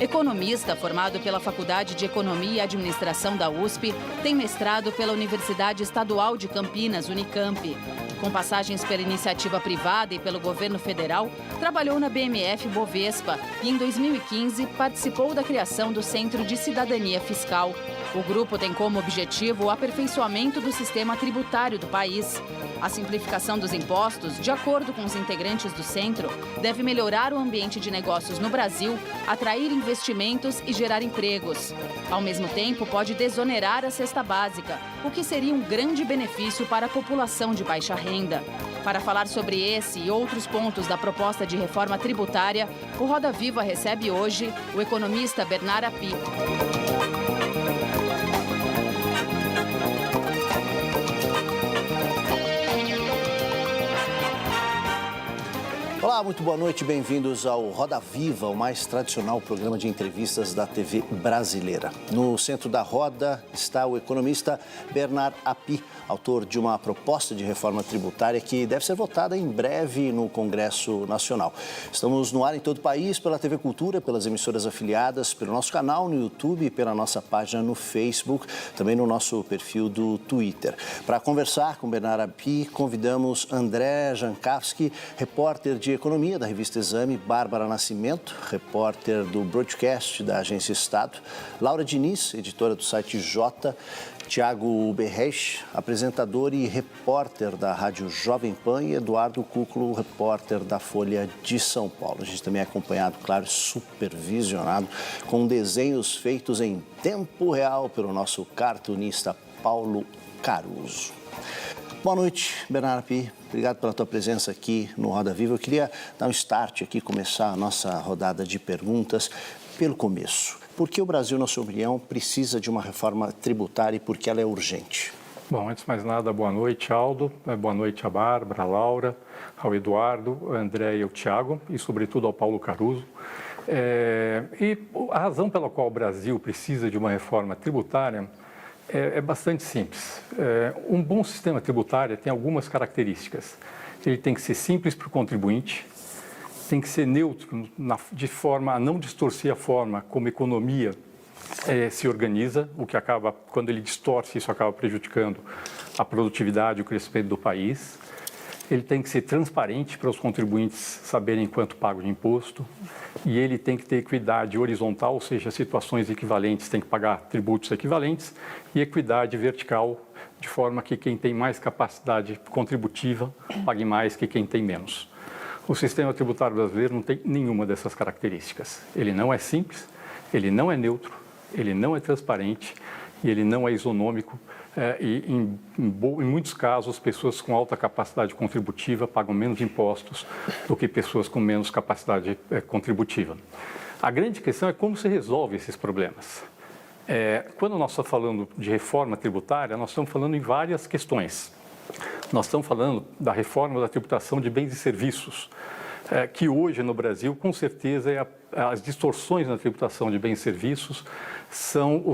Economista formado pela Faculdade de Economia e Administração da USP, tem mestrado pela Universidade Estadual de Campinas, Unicamp. Com passagens pela iniciativa privada e pelo governo federal, trabalhou na BMF Bovespa e, em 2015, participou da criação do Centro de Cidadania Fiscal. O grupo tem como objetivo o aperfeiçoamento do sistema tributário do país. A simplificação dos impostos, de acordo com os integrantes do centro, deve melhorar o ambiente de negócios no Brasil, atrair investimentos e gerar empregos. Ao mesmo tempo, pode desonerar a cesta básica, o que seria um grande benefício para a população de baixa renda. Para falar sobre esse e outros pontos da proposta de reforma tributária, o Roda Viva recebe hoje o economista Bernard Api. Olá, muito boa noite, bem-vindos ao Roda Viva, o mais tradicional programa de entrevistas da TV brasileira. No centro da roda está o economista Bernard Api, autor de uma proposta de reforma tributária que deve ser votada em breve no Congresso Nacional. Estamos no ar em todo o país, pela TV Cultura, pelas emissoras afiliadas, pelo nosso canal no YouTube e pela nossa página no Facebook, também no nosso perfil do Twitter. Para conversar com Bernard Api, convidamos André Jankowski, repórter de Economia da revista Exame, Bárbara Nascimento, repórter do Broadcast da Agência Estado, Laura Diniz, editora do site Jota, Tiago Berreich, apresentador e repórter da Rádio Jovem Pan, e Eduardo Cúculo, repórter da Folha de São Paulo. A gente também é acompanhado, claro, supervisionado, com desenhos feitos em tempo real pelo nosso cartunista Paulo Caruso. Boa noite, Bernard Api. Obrigado pela tua presença aqui no Roda Viva. Eu queria dar um start aqui, começar a nossa rodada de perguntas pelo começo. Por que o Brasil, na sua opinião, precisa de uma reforma tributária e por que ela é urgente? Bom, antes de mais nada, boa noite, Aldo. Boa noite a Bárbara, a Laura, ao Eduardo, ao André e ao Tiago, e sobretudo ao Paulo Caruso. E a razão pela qual o Brasil precisa de uma reforma tributária é bastante simples. Um bom sistema tributário tem algumas características. Ele tem que ser simples para o contribuinte, tem que ser neutro de forma a não distorcer a forma como a economia se organiza, o que acaba, quando ele distorce, isso acaba prejudicando a produtividade e o crescimento do país. Ele tem que ser transparente para os contribuintes saberem quanto pagam de imposto, e ele tem que ter equidade horizontal, ou seja, situações equivalentes têm que pagar tributos equivalentes, e equidade vertical, de forma que quem tem mais capacidade contributiva pague mais que quem tem menos. O sistema tributário brasileiro não tem nenhuma dessas características. Ele não é simples, ele não é neutro, ele não é transparente e ele não é isonômico. E em muitos casos, pessoas com alta capacidade contributiva pagam menos impostos do que pessoas com menos capacidade contributiva. A grande questão é como se resolve esses problemas. Quando nós estamos falando de reforma tributária, nós estamos falando em várias questões. Nós estamos falando da reforma da tributação de bens e serviços, que hoje no Brasil, com certeza, as distorções na tributação de bens e serviços são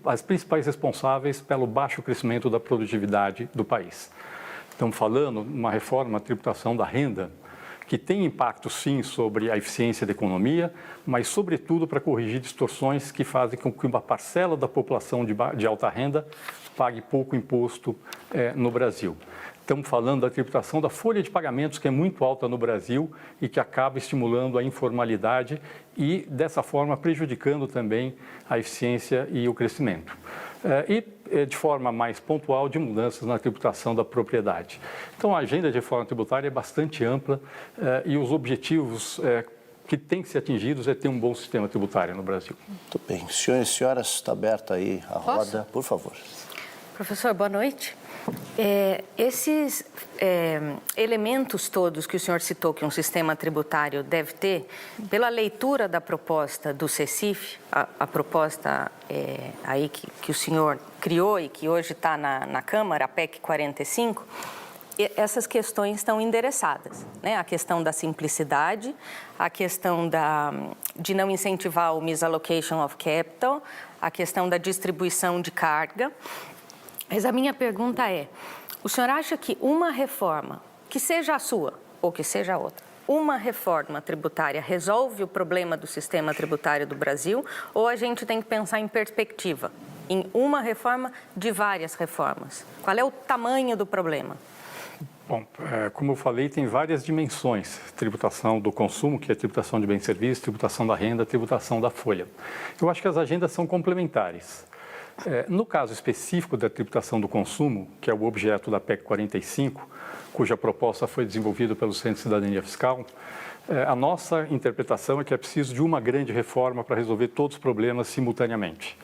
as principais responsáveis pelo baixo crescimento da produtividade do país. Estamos falando de uma reforma da tributação da renda, que tem impacto, sim, sobre a eficiência da economia, mas, sobretudo, para corrigir distorções que fazem com que uma parcela da população de alta renda pague pouco imposto no Brasil. Estamos falando da tributação da folha de pagamentos, que é muito alta no Brasil e que acaba estimulando a informalidade e, dessa forma, prejudicando também a eficiência e o crescimento. De forma mais pontual, de mudanças na tributação da propriedade. Então, a agenda de reforma tributária é bastante ampla e os objetivos que têm que ser atingidos é ter um bom sistema tributário no Brasil. Muito bem. Senhores e senhoras, está aberta aí a roda, por favor. Professor, boa noite. Esses elementos todos que o senhor citou que um sistema tributário deve ter, pela leitura da proposta do CECIF, a proposta aí que o senhor criou e que hoje está na Câmara, a PEC 45, essas questões estão endereçadas, né? A questão da simplicidade, a questão de não incentivar o misallocation of capital, a questão da distribuição de carga. Mas a minha pergunta é, o senhor acha que uma reforma, que seja a sua ou que seja a outra, uma reforma tributária resolve o problema do sistema tributário do Brasil ou a gente tem que pensar em perspectiva, em uma reforma de várias reformas? Qual é o tamanho do problema? Bom, como eu falei, tem várias dimensões. Tributação do consumo, que é tributação de bens e serviços, tributação da renda, tributação da folha. Eu acho que as agendas são complementares. No caso específico da tributação do consumo, que é o objeto da PEC 45, cuja proposta foi desenvolvida pelo Centro de Cidadania Fiscal, a nossa interpretação é que é preciso de uma grande reforma para resolver todos os problemas simultaneamente.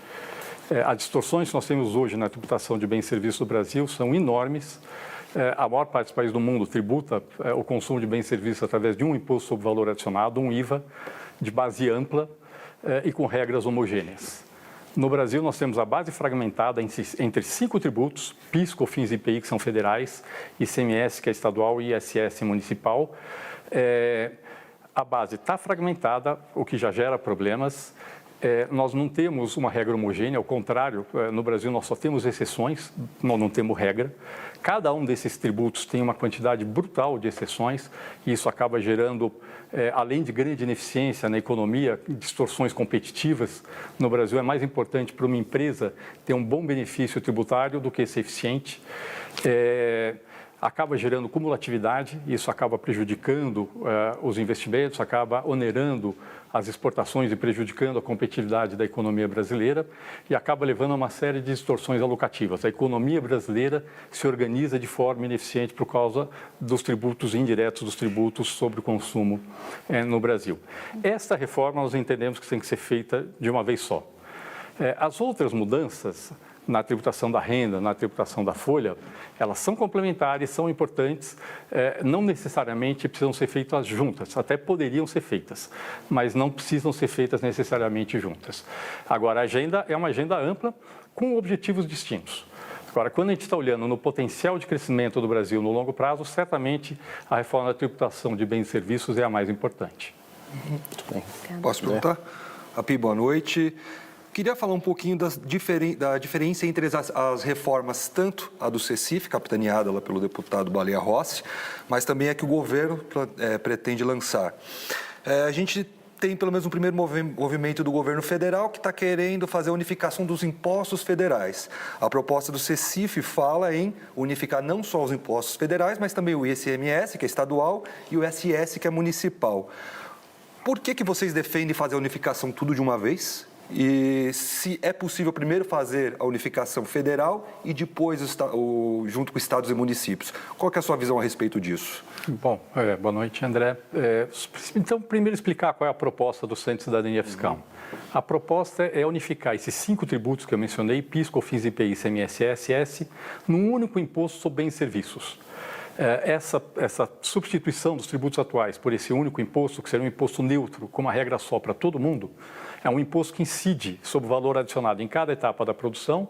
As distorções que nós temos hoje na tributação de bens e serviços do Brasil são enormes. A maior parte dos países do mundo tributa o consumo de bens e serviços através de um imposto sobre valor adicionado, um IVA, de base ampla e com regras homogêneas. No Brasil, nós temos a base fragmentada entre 5 tributos, PIS, COFINS e IPI, que são federais, ICMS, que é estadual, e ISS municipal. A base está fragmentada, o que já gera problemas. Nós não temos uma regra homogênea, ao contrário, no Brasil nós só temos exceções, nós não temos regra. Cada um desses tributos tem uma quantidade brutal de exceções e isso acaba gerando, além de grande ineficiência na economia, distorções competitivas. No Brasil é mais importante para uma empresa ter um bom benefício tributário do que ser eficiente. Acaba gerando cumulatividade, isso acaba prejudicando os investimentos, acaba onerando as exportações e prejudicando a competitividade da economia brasileira e acaba levando a uma série de distorções alocativas. A economia brasileira se organiza de forma ineficiente por causa dos tributos indiretos, dos tributos sobre o consumo no Brasil. Esta reforma nós entendemos que tem que ser feita de uma vez só. As outras mudanças na tributação da renda, na tributação da folha, elas são complementares, são importantes, não necessariamente precisam ser feitas juntas, até poderiam ser feitas, mas não precisam ser feitas necessariamente juntas. Agora, a agenda é uma agenda ampla com objetivos distintos. Agora, quando a gente está olhando no potencial de crescimento do Brasil no longo prazo, certamente a reforma da tributação de bens e serviços é a mais importante. Muito bem. Posso perguntar? Api, boa noite. Queria falar um pouquinho da diferença entre as reformas, tanto a do CECIF, capitaneada lá pelo deputado Baleia Rossi, mas também a que o governo pretende lançar. A gente tem pelo menos um primeiro movimento do governo federal que está querendo fazer a unificação dos impostos federais. A proposta do CECIF fala em unificar não só os impostos federais, mas também o ICMS, que é estadual, e o ISS, que é municipal. Por que vocês defendem fazer a unificação tudo de uma vez? E se é possível primeiro fazer a unificação federal e depois junto com estados e municípios. Qual que é a sua visão a respeito disso? Bom, boa noite, André. Então, primeiro explicar qual é a proposta do Centro de Cidadania Fiscal. A proposta é unificar esses 5 tributos que eu mencionei, PIS, COFINS, IPI, ICMS e ISS, num único imposto sobre bens e serviços. Essa substituição dos tributos atuais por esse único imposto, que seria um imposto neutro, com uma regra só para todo mundo, é um imposto que incide sobre o valor adicionado em cada etapa da produção,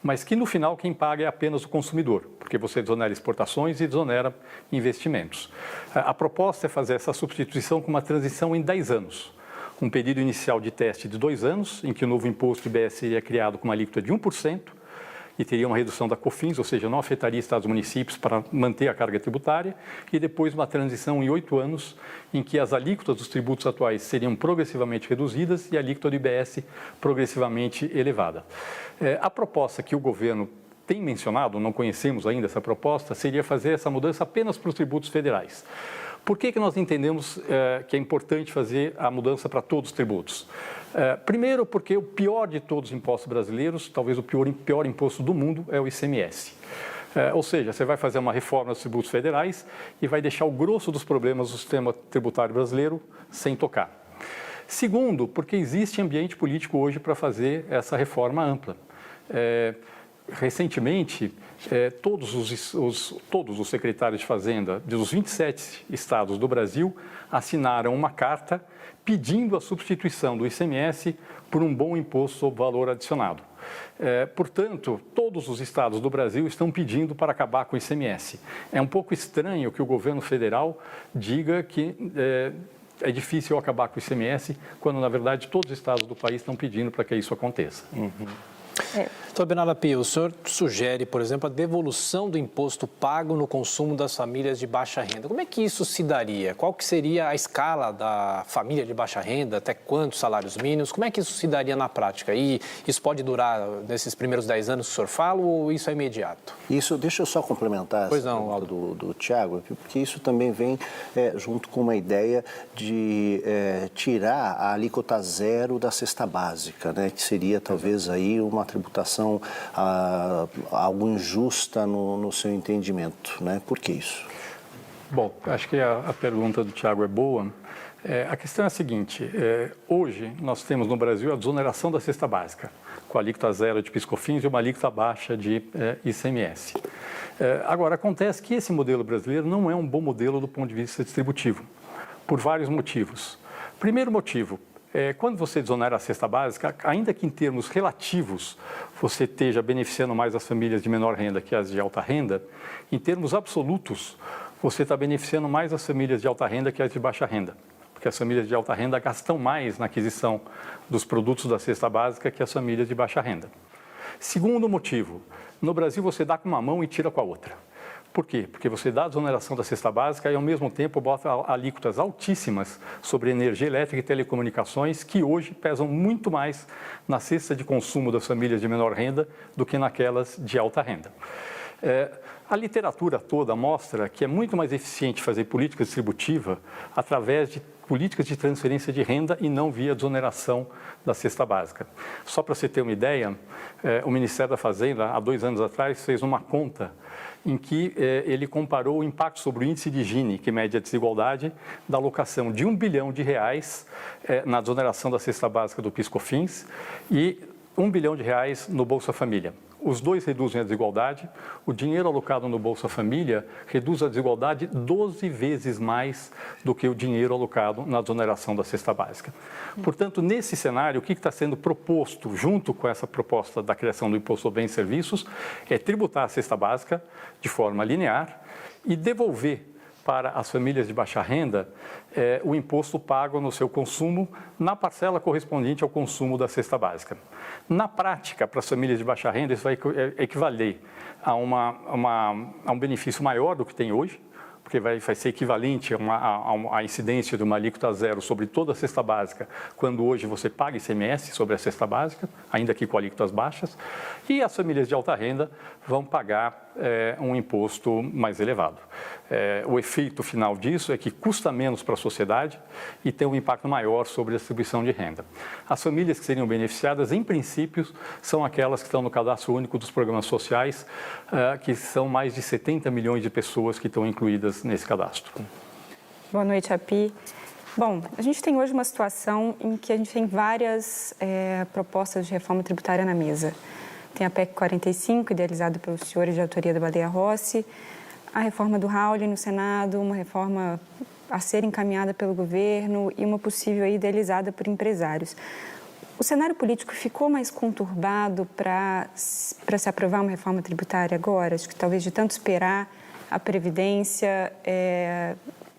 mas que no final quem paga é apenas o consumidor, porque você desonera exportações e desonera investimentos. A proposta é fazer essa substituição com uma transição em 10 anos. Um período inicial de teste de 2 anos, em que o novo imposto IBS seria criado com uma alíquota de 1%, e teria uma redução da COFINS, ou seja, não afetaria estados e municípios para manter a carga tributária, e depois uma transição em 8 anos, em que as alíquotas dos tributos atuais seriam progressivamente reduzidas e a alíquota do IBS progressivamente elevada. A proposta que o governo tem mencionado, não conhecemos ainda essa proposta, seria fazer essa mudança apenas para os tributos federais. Por que nós entendemos que é importante fazer a mudança para todos os tributos? Primeiro, porque o pior de todos os impostos brasileiros, talvez o pior imposto do mundo, é o ICMS. Ou seja, você vai fazer uma reforma dos tributos federais e vai deixar o grosso dos problemas do sistema tributário brasileiro sem tocar. Segundo, porque existe ambiente político hoje para fazer essa reforma ampla. Recentemente, todos os secretários de Fazenda dos 27 estados do Brasil assinaram uma carta pedindo a substituição do ICMS por um bom imposto sobre valor adicionado. Portanto, todos os estados do Brasil estão pedindo para acabar com o ICMS. É um pouco estranho que o governo federal diga que é difícil acabar com o ICMS, quando, na verdade, todos os estados do país estão pedindo para que isso aconteça. Doutor Bernardo Api, o senhor sugere, por exemplo, a devolução do imposto pago no consumo das famílias de baixa renda. Como é que isso se daria? Qual que seria a escala da família de baixa renda? Até quantos salários mínimos? Como é que isso se daria na prática? E isso pode durar nesses primeiros 10 anos que o senhor fala ou isso é imediato? Isso, deixa eu só complementar pois não, do Tiago, porque isso também vem junto com uma ideia de tirar a alíquota zero da cesta básica, né, que seria talvez aí uma tributação algo injusta no seu entendimento, né? Por que isso? Bom, acho que a pergunta do Tiago é boa. A questão é a seguinte, hoje nós temos no Brasil a desoneração da cesta básica, com a alíquota zero de PIS/COFINS e uma alíquota baixa de ICMS. Agora, acontece que esse modelo brasileiro não é um bom modelo do ponto de vista distributivo, por vários motivos. Primeiro motivo, quando você desonera a cesta básica, ainda que em termos relativos você esteja beneficiando mais as famílias de menor renda que as de alta renda, em termos absolutos você está beneficiando mais as famílias de alta renda que as de baixa renda, porque as famílias de alta renda gastam mais na aquisição dos produtos da cesta básica que as famílias de baixa renda. Segundo motivo, no Brasil você dá com uma mão e tira com a outra. Por quê? Porque você dá a desoneração da cesta básica e, ao mesmo tempo, bota alíquotas altíssimas sobre energia elétrica e telecomunicações, que hoje pesam muito mais na cesta de consumo das famílias de menor renda do que naquelas de alta renda. A literatura toda mostra que é muito mais eficiente fazer política distributiva através de políticas de transferência de renda e não via desoneração da cesta básica. Só para você ter uma ideia, o Ministério da Fazenda, há 2 anos atrás, fez uma conta em que ele comparou o impacto sobre o índice de Gini, que mede a desigualdade, da alocação de R$1 bilhão na desoneração da cesta básica do PIS/COFINS e R$1 bilhão no Bolsa Família. Os dois reduzem a desigualdade. O dinheiro alocado no Bolsa Família reduz a desigualdade 12 vezes mais do que o dinheiro alocado na desoneração da cesta básica. Portanto, nesse cenário, o que está sendo proposto, junto com essa proposta da criação do Imposto sobre Bens e Serviços, é tributar a cesta básica de forma linear e devolver para as famílias de baixa renda o imposto pago no seu consumo na parcela correspondente ao consumo da cesta básica. Na prática, para as famílias de baixa renda, isso vai equivaler a um benefício maior do que tem hoje, porque vai ser equivalente a incidência de uma alíquota zero sobre toda a cesta básica, quando hoje você paga ICMS sobre a cesta básica, ainda que com alíquotas baixas, e as famílias de alta renda vão pagar um imposto mais elevado. O efeito final disso é que custa menos para a sociedade e tem um impacto maior sobre a distribuição de renda. As famílias que seriam beneficiadas, em princípio, são aquelas que estão no cadastro único dos programas sociais, que são mais de 70 milhões de pessoas que estão incluídas nesse cadastro. Boa noite, Api. Bom, a gente tem hoje uma situação em que a gente tem várias propostas de reforma tributária na mesa. Tem a PEC 45, idealizada pelos senhores de autoria da Baleia Rossi, a reforma do Raul no Senado, uma reforma a ser encaminhada pelo governo e uma possível idealizada por empresários. O cenário político ficou mais conturbado para se aprovar uma reforma tributária agora? Acho que talvez de tanto esperar a Previdência,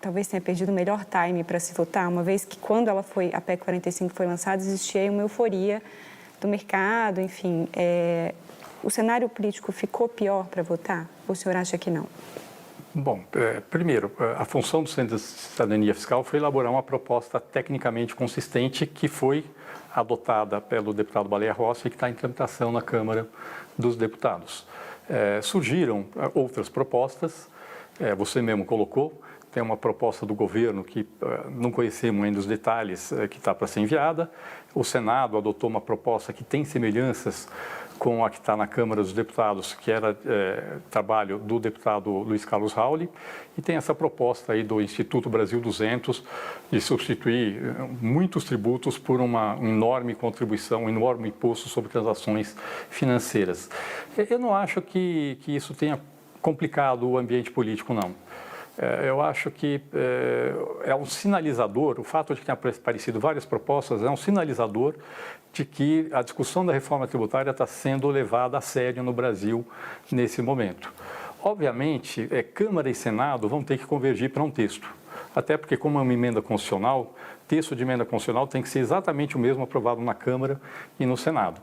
talvez tenha perdido o melhor time para se votar, uma vez que quando a PEC 45 foi lançada, existia uma euforia do mercado, enfim. O cenário político ficou pior para votar? Ou o senhor acha que não? Bom, primeiro, a função do Centro de Cidadania Fiscal foi elaborar uma proposta tecnicamente consistente que foi adotada pelo deputado Baleia Rossi e que está em tramitação na Câmara dos Deputados. Surgiram outras propostas, você mesmo colocou, tem uma proposta do governo que não conhecemos ainda os detalhes, que está para ser enviada. O Senado adotou uma proposta que tem semelhanças com a que está na Câmara dos Deputados, que era trabalho do deputado Luiz Carlos Raul, e tem essa proposta aí do Instituto Brasil 200 de substituir muitos tributos por uma enorme contribuição, um enorme imposto sobre transações financeiras. Eu não acho que isso tenha complicado o ambiente político, não. Eu acho que é um sinalizador, o fato de que tenha aparecido várias propostas é um sinalizador de que a discussão da reforma tributária está sendo levada a sério no Brasil nesse momento. Obviamente, Câmara e Senado vão ter que convergir para um texto, até porque, como é uma emenda constitucional, texto de emenda constitucional tem que ser exatamente o mesmo aprovado na Câmara e no Senado.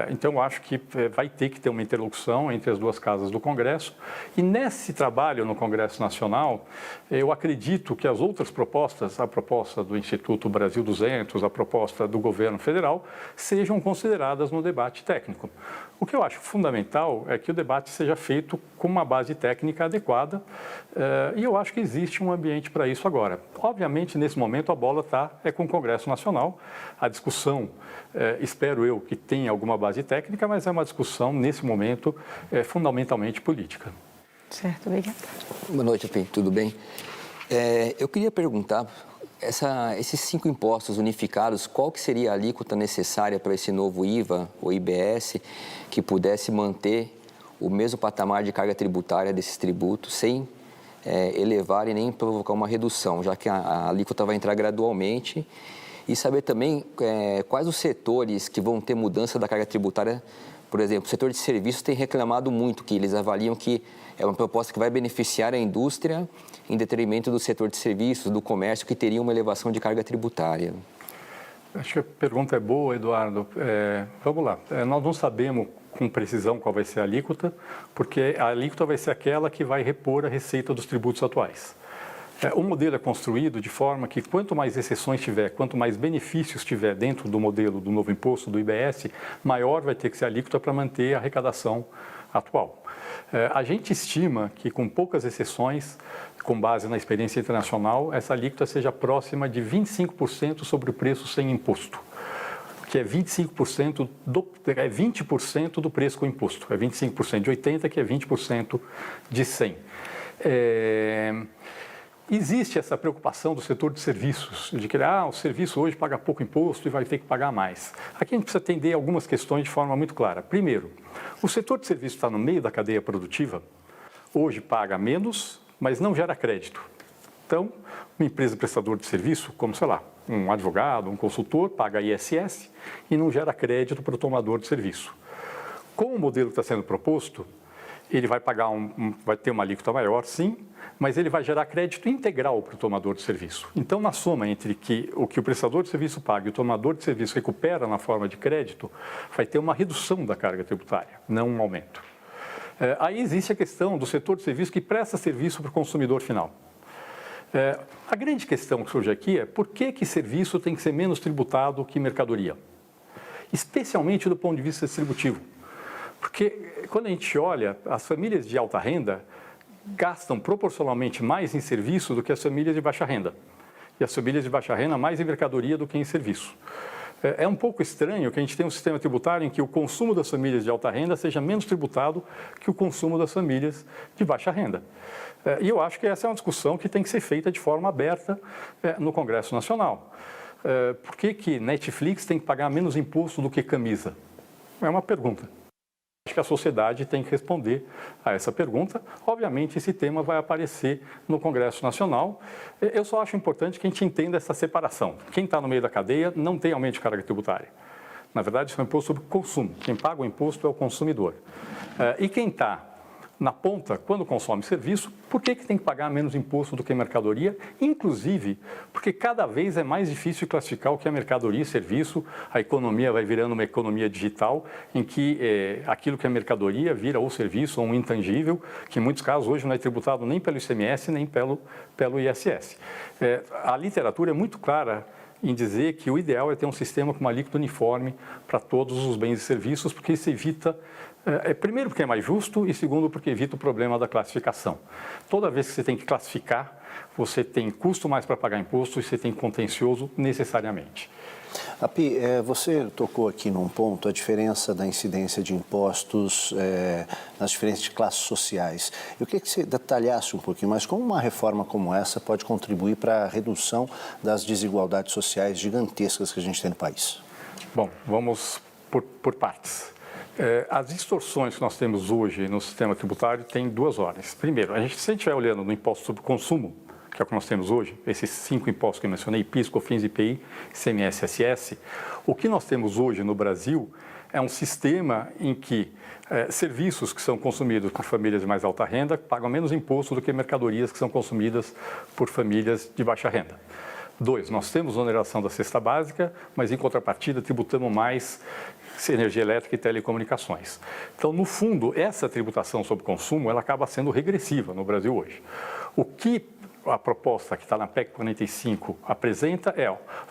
Então, eu acho que vai ter que ter uma interlocução entre as duas casas do Congresso. E nesse trabalho no Congresso Nacional, eu acredito que as outras propostas, a proposta do Instituto Brasil 200, a proposta do governo federal, sejam consideradas no debate técnico. O que eu acho fundamental é que o debate seja feito com uma base técnica adequada e eu acho que existe um ambiente para isso agora. Obviamente, nesse momento, a bola está com o Congresso Nacional. A discussão, espero eu, que tenha alguma base técnica, mas é uma discussão, nesse momento, fundamentalmente política. Certo, obrigada. Boa noite, Apim, tudo bem? Eu queria perguntar, esses 5 impostos unificados, qual que seria a alíquota necessária para esse novo IVA ou IBS que pudesse manter o mesmo patamar de carga tributária desses tributos sem elevar e nem provocar uma redução, já que a alíquota vai entrar gradualmente? E saber também quais os setores que vão ter mudança da carga tributária. Por exemplo, o setor de serviços tem reclamado muito, que eles avaliam que é uma proposta que vai beneficiar a indústria em detrimento do setor de serviços, do comércio, que teria uma elevação de carga tributária. Acho que a pergunta é boa, Eduardo. Vamos lá. Nós não sabemos com precisão qual vai ser a alíquota, porque a alíquota vai ser aquela que vai repor a receita dos tributos atuais. O modelo é construído de forma que quanto mais exceções tiver, quanto mais benefícios tiver dentro do modelo do novo imposto, do IBS, maior vai ter que ser a alíquota para manter a arrecadação atual. A gente estima que com poucas exceções, com base na experiência internacional, essa alíquota seja próxima de 25% sobre o preço sem imposto, que é 20% do preço com imposto. É 25% de 80, que é 20% de 100. Existe essa preocupação do setor de serviços, de que o serviço hoje paga pouco imposto e vai ter que pagar mais. Aqui a gente precisa atender algumas questões de forma muito clara. Primeiro, o setor de serviços está no meio da cadeia produtiva, hoje paga menos, mas não gera crédito. Então, uma empresa prestadora de serviço, como, sei lá, um advogado, um consultor, paga ISS e não gera crédito para o tomador de serviço. Com o modelo que está sendo proposto, ele vai pagar vai ter uma alíquota maior, sim, mas ele vai gerar crédito integral para o tomador de serviço. Então, na soma entre o que o prestador de serviço paga e o tomador de serviço recupera na forma de crédito, vai ter uma redução da carga tributária, não um aumento. Aí existe a questão do setor de serviço que presta serviço para o consumidor final. A grande questão que surge aqui é por que serviço tem que ser menos tributado que mercadoria? Especialmente do ponto de vista distributivo. Porque quando a gente olha, as famílias de alta renda gastam proporcionalmente mais em serviço do que as famílias de baixa renda. E as famílias de baixa renda mais em mercadoria do que em serviço. É um pouco estranho que a gente tenha um sistema tributário em que o consumo das famílias de alta renda seja menos tributado que o consumo das famílias de baixa renda. E eu acho que essa é uma discussão que tem que ser feita de forma aberta no Congresso Nacional. Por que Netflix tem que pagar menos imposto do que camisa? É uma pergunta. Acho que a sociedade tem que responder a essa pergunta. Obviamente, esse tema vai aparecer no Congresso Nacional. Eu só acho importante que a gente entenda essa separação. Quem está no meio da cadeia não tem aumento de carga tributária. Na verdade, isso é um imposto sobre consumo. Quem paga o imposto é o consumidor. E quem está na ponta, quando consome serviço, por que tem que pagar menos imposto do que mercadoria? Inclusive, porque cada vez é mais difícil classificar o que é mercadoria e serviço. A economia vai virando uma economia digital, em que aquilo que é mercadoria vira ou serviço ou um intangível, que em muitos casos hoje não é tributado nem pelo ICMS, nem pelo ISS. A literatura é muito clara em dizer que o ideal é ter um sistema com uma alíquota uniforme para todos os bens e serviços, porque isso evita, primeiro porque é mais justo e segundo porque evita o problema da classificação. Toda vez que você tem que classificar, você tem custo mais para pagar imposto e você tem contencioso necessariamente. Api, você tocou aqui num ponto a diferença da incidência de impostos nas diferentes classes sociais. Eu queria que você detalhasse um pouquinho mais como uma reforma como essa pode contribuir para a redução das desigualdades sociais gigantescas que a gente tem no país. Bom, vamos por partes. As distorções que nós temos hoje no sistema tributário têm duas ordens. Primeiro, se a gente estiver olhando no imposto sobre consumo, que é o que nós temos hoje, esses 5 impostos que eu mencionei, PIS, COFINS, IPI, ICMS, SS, o que nós temos hoje no Brasil é um sistema em que serviços que são consumidos por famílias de mais alta renda pagam menos imposto do que mercadorias que são consumidas por famílias de baixa renda. 2, nós temos oneração da cesta básica, mas em contrapartida tributamos mais energia elétrica e telecomunicações. Então, no fundo, essa tributação sobre consumo, ela acaba sendo regressiva no Brasil hoje. O que a proposta que está na PEC 45 apresenta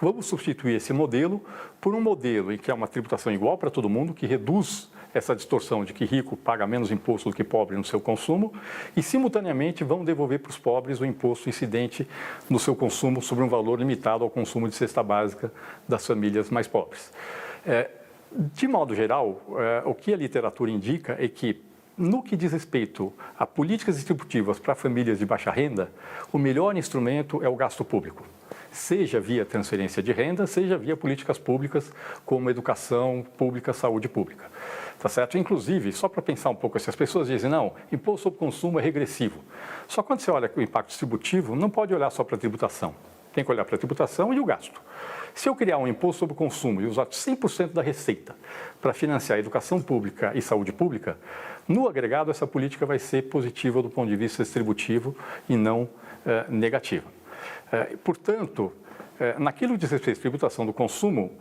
vamos substituir esse modelo por um modelo em que é uma tributação igual para todo mundo, que reduz essa distorção de que rico paga menos imposto do que pobre no seu consumo e, simultaneamente, vão devolver para os pobres o imposto incidente no seu consumo sobre um valor limitado ao consumo de cesta básica das famílias mais pobres. De modo geral, o que a literatura indica é que, no que diz respeito a políticas distributivas para famílias de baixa renda, o melhor instrumento é o gasto público, seja via transferência de renda, seja via políticas públicas como educação pública, saúde pública. Tá certo? Inclusive, só para pensar um pouco, se as pessoas dizem, não, imposto sobre consumo é regressivo. Só quando você olha o impacto distributivo, não pode olhar só para a tributação. Tem que olhar para a tributação e o gasto. Se eu criar um imposto sobre o consumo e usar 100% da receita para financiar a educação pública e saúde pública, no agregado essa política vai ser positiva do ponto de vista distributivo e não negativa. Portanto, naquilo que diz respeito à tributação do consumo,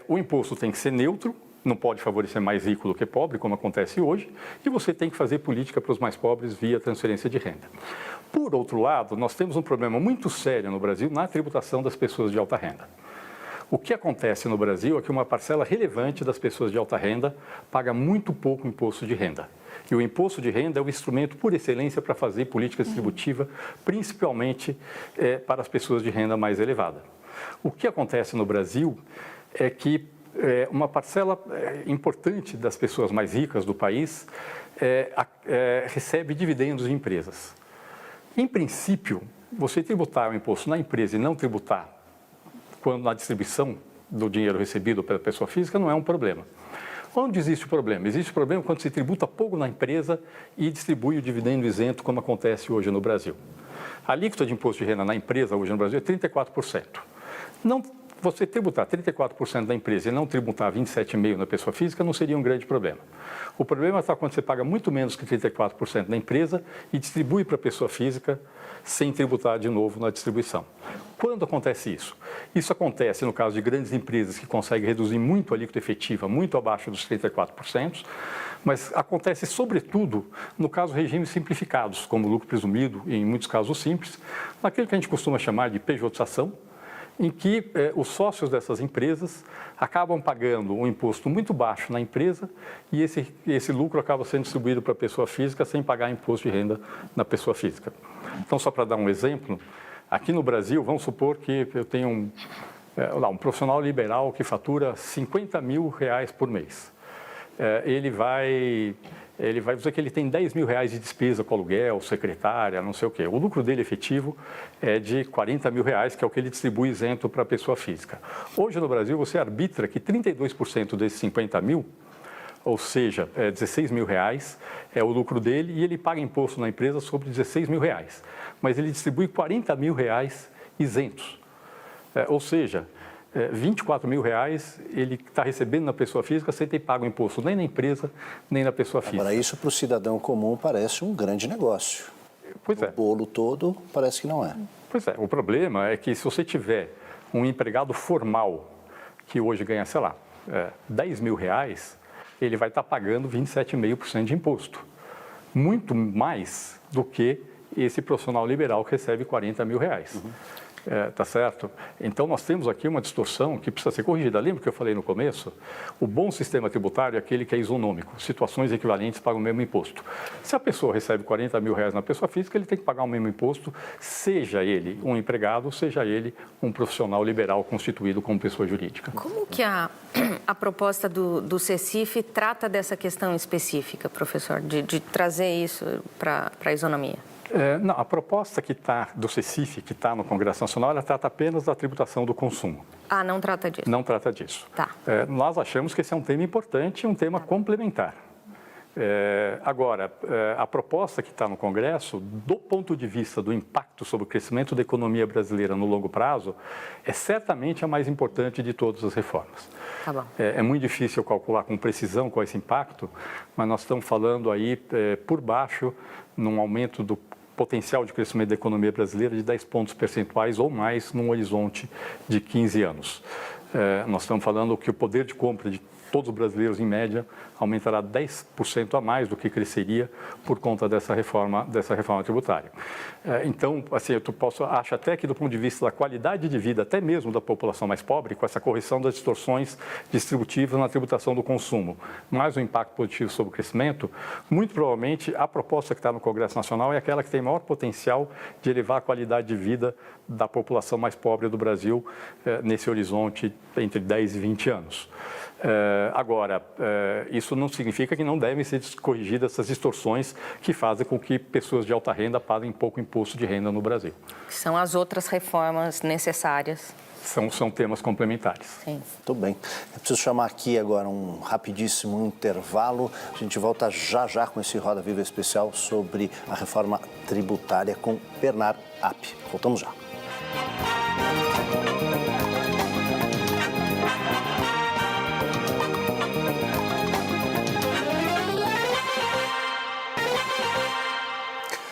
o imposto tem que ser neutro, não pode favorecer mais rico do que pobre, como acontece hoje, e você tem que fazer política para os mais pobres via transferência de renda. Por outro lado, nós temos um problema muito sério no Brasil na tributação das pessoas de alta renda. O que acontece no Brasil é que uma parcela relevante das pessoas de alta renda paga muito pouco imposto de renda. E o imposto de renda é o instrumento por excelência para fazer política distributiva, principalmente para as pessoas de renda mais elevada. O que acontece no Brasil é que uma parcela importante das pessoas mais ricas do país recebe dividendos de empresas. Em princípio, você tributar o imposto na empresa e não tributar quando na distribuição do dinheiro recebido pela pessoa física não é um problema. Onde existe o problema? Existe o problema quando se tributa pouco na empresa e distribui o dividendo isento, como acontece hoje no Brasil. A alíquota de imposto de renda na empresa hoje no Brasil é 34%. Você tributar 34% da empresa e não tributar 27,5% na pessoa física não seria um grande problema. O problema está quando você paga muito menos que 34% da empresa e distribui para a pessoa física sem tributar de novo na distribuição. Quando acontece isso? Isso acontece no caso de grandes empresas que conseguem reduzir muito a alíquota efetiva, muito abaixo dos 34%, mas acontece sobretudo no caso de regimes simplificados, como lucro presumido e em muitos casos simples, naquele que a gente costuma chamar de pejotização, em que os sócios dessas empresas acabam pagando um imposto muito baixo na empresa e esse lucro acaba sendo distribuído para a pessoa física sem pagar imposto de renda na pessoa física. Então, só para dar um exemplo, aqui no Brasil, vamos supor que eu tenho um profissional liberal que fatura R$50 mil por mês. Ele vai dizer que ele tem R$10 mil de despesa com aluguel, secretária, não sei o quê. O lucro dele efetivo é de R$40 mil, que é o que ele distribui isento para a pessoa física. Hoje no Brasil você arbitra que 32% desses 50 mil, ou seja, R$16 mil, é o lucro dele e ele paga imposto na empresa sobre R$16 mil. Mas ele distribui R$40 mil isentos. Ou seja, R$24 mil ele está recebendo na pessoa física sem ter pago imposto nem na empresa, nem na pessoa física. Agora, isso para o cidadão comum parece um grande negócio. Pois é. O bolo todo parece que não é. Pois é, o problema é que se você tiver um empregado formal que hoje ganha, sei lá, R$10 mil, ele vai estar pagando 27,5% de imposto. Muito mais do que esse profissional liberal que recebe R$40 mil. Tá certo? Então, nós temos aqui uma distorção que precisa ser corrigida. Lembra que eu falei no começo? O bom sistema tributário é aquele que é isonômico. Situações equivalentes pagam o mesmo imposto. Se a pessoa recebe R$40 mil na pessoa física, ele tem que pagar o mesmo imposto, seja ele um empregado, seja ele um profissional liberal constituído como pessoa jurídica. Como que a proposta do CECIF trata dessa questão específica, professor, de trazer isso para a isonomia? Não, a proposta do CECIF, que está no Congresso Nacional, ela trata apenas da tributação do consumo. Ah, não trata disso? Não trata disso. Tá. Nós achamos que esse é um tema importante e um tema complementar. Agora, a proposta que está no Congresso, do ponto de vista do impacto sobre o crescimento da economia brasileira no longo prazo, é certamente a mais importante de todas as reformas. Tá bom. É muito difícil calcular com precisão qual é esse impacto, mas nós estamos falando aí, por baixo, num aumento potencial de crescimento da economia brasileira de 10 pontos percentuais ou mais num horizonte de 15 anos. Nós estamos falando que o poder de compra de todos os brasileiros, em média, aumentará 10% a mais do que cresceria por conta dessa reforma tributária. Então, assim, acho até que do ponto de vista da qualidade de vida, até mesmo da população mais pobre, com essa correção das distorções distributivas na tributação do consumo, mais um impacto positivo sobre o crescimento, muito provavelmente a proposta que está no Congresso Nacional é aquela que tem maior potencial de elevar a qualidade de vida da população mais pobre do Brasil nesse horizonte entre 10 e 20 anos. Agora, isso não significa que não devem ser corrigidas essas distorções que fazem com que pessoas de alta renda paguem pouco imposto de renda no Brasil. São as outras reformas necessárias. São temas complementares. Sim. Muito bem. Eu preciso chamar aqui agora um rapidíssimo intervalo. A gente volta já com esse Roda Viva especial sobre a reforma tributária com Bernard Api. Voltamos já.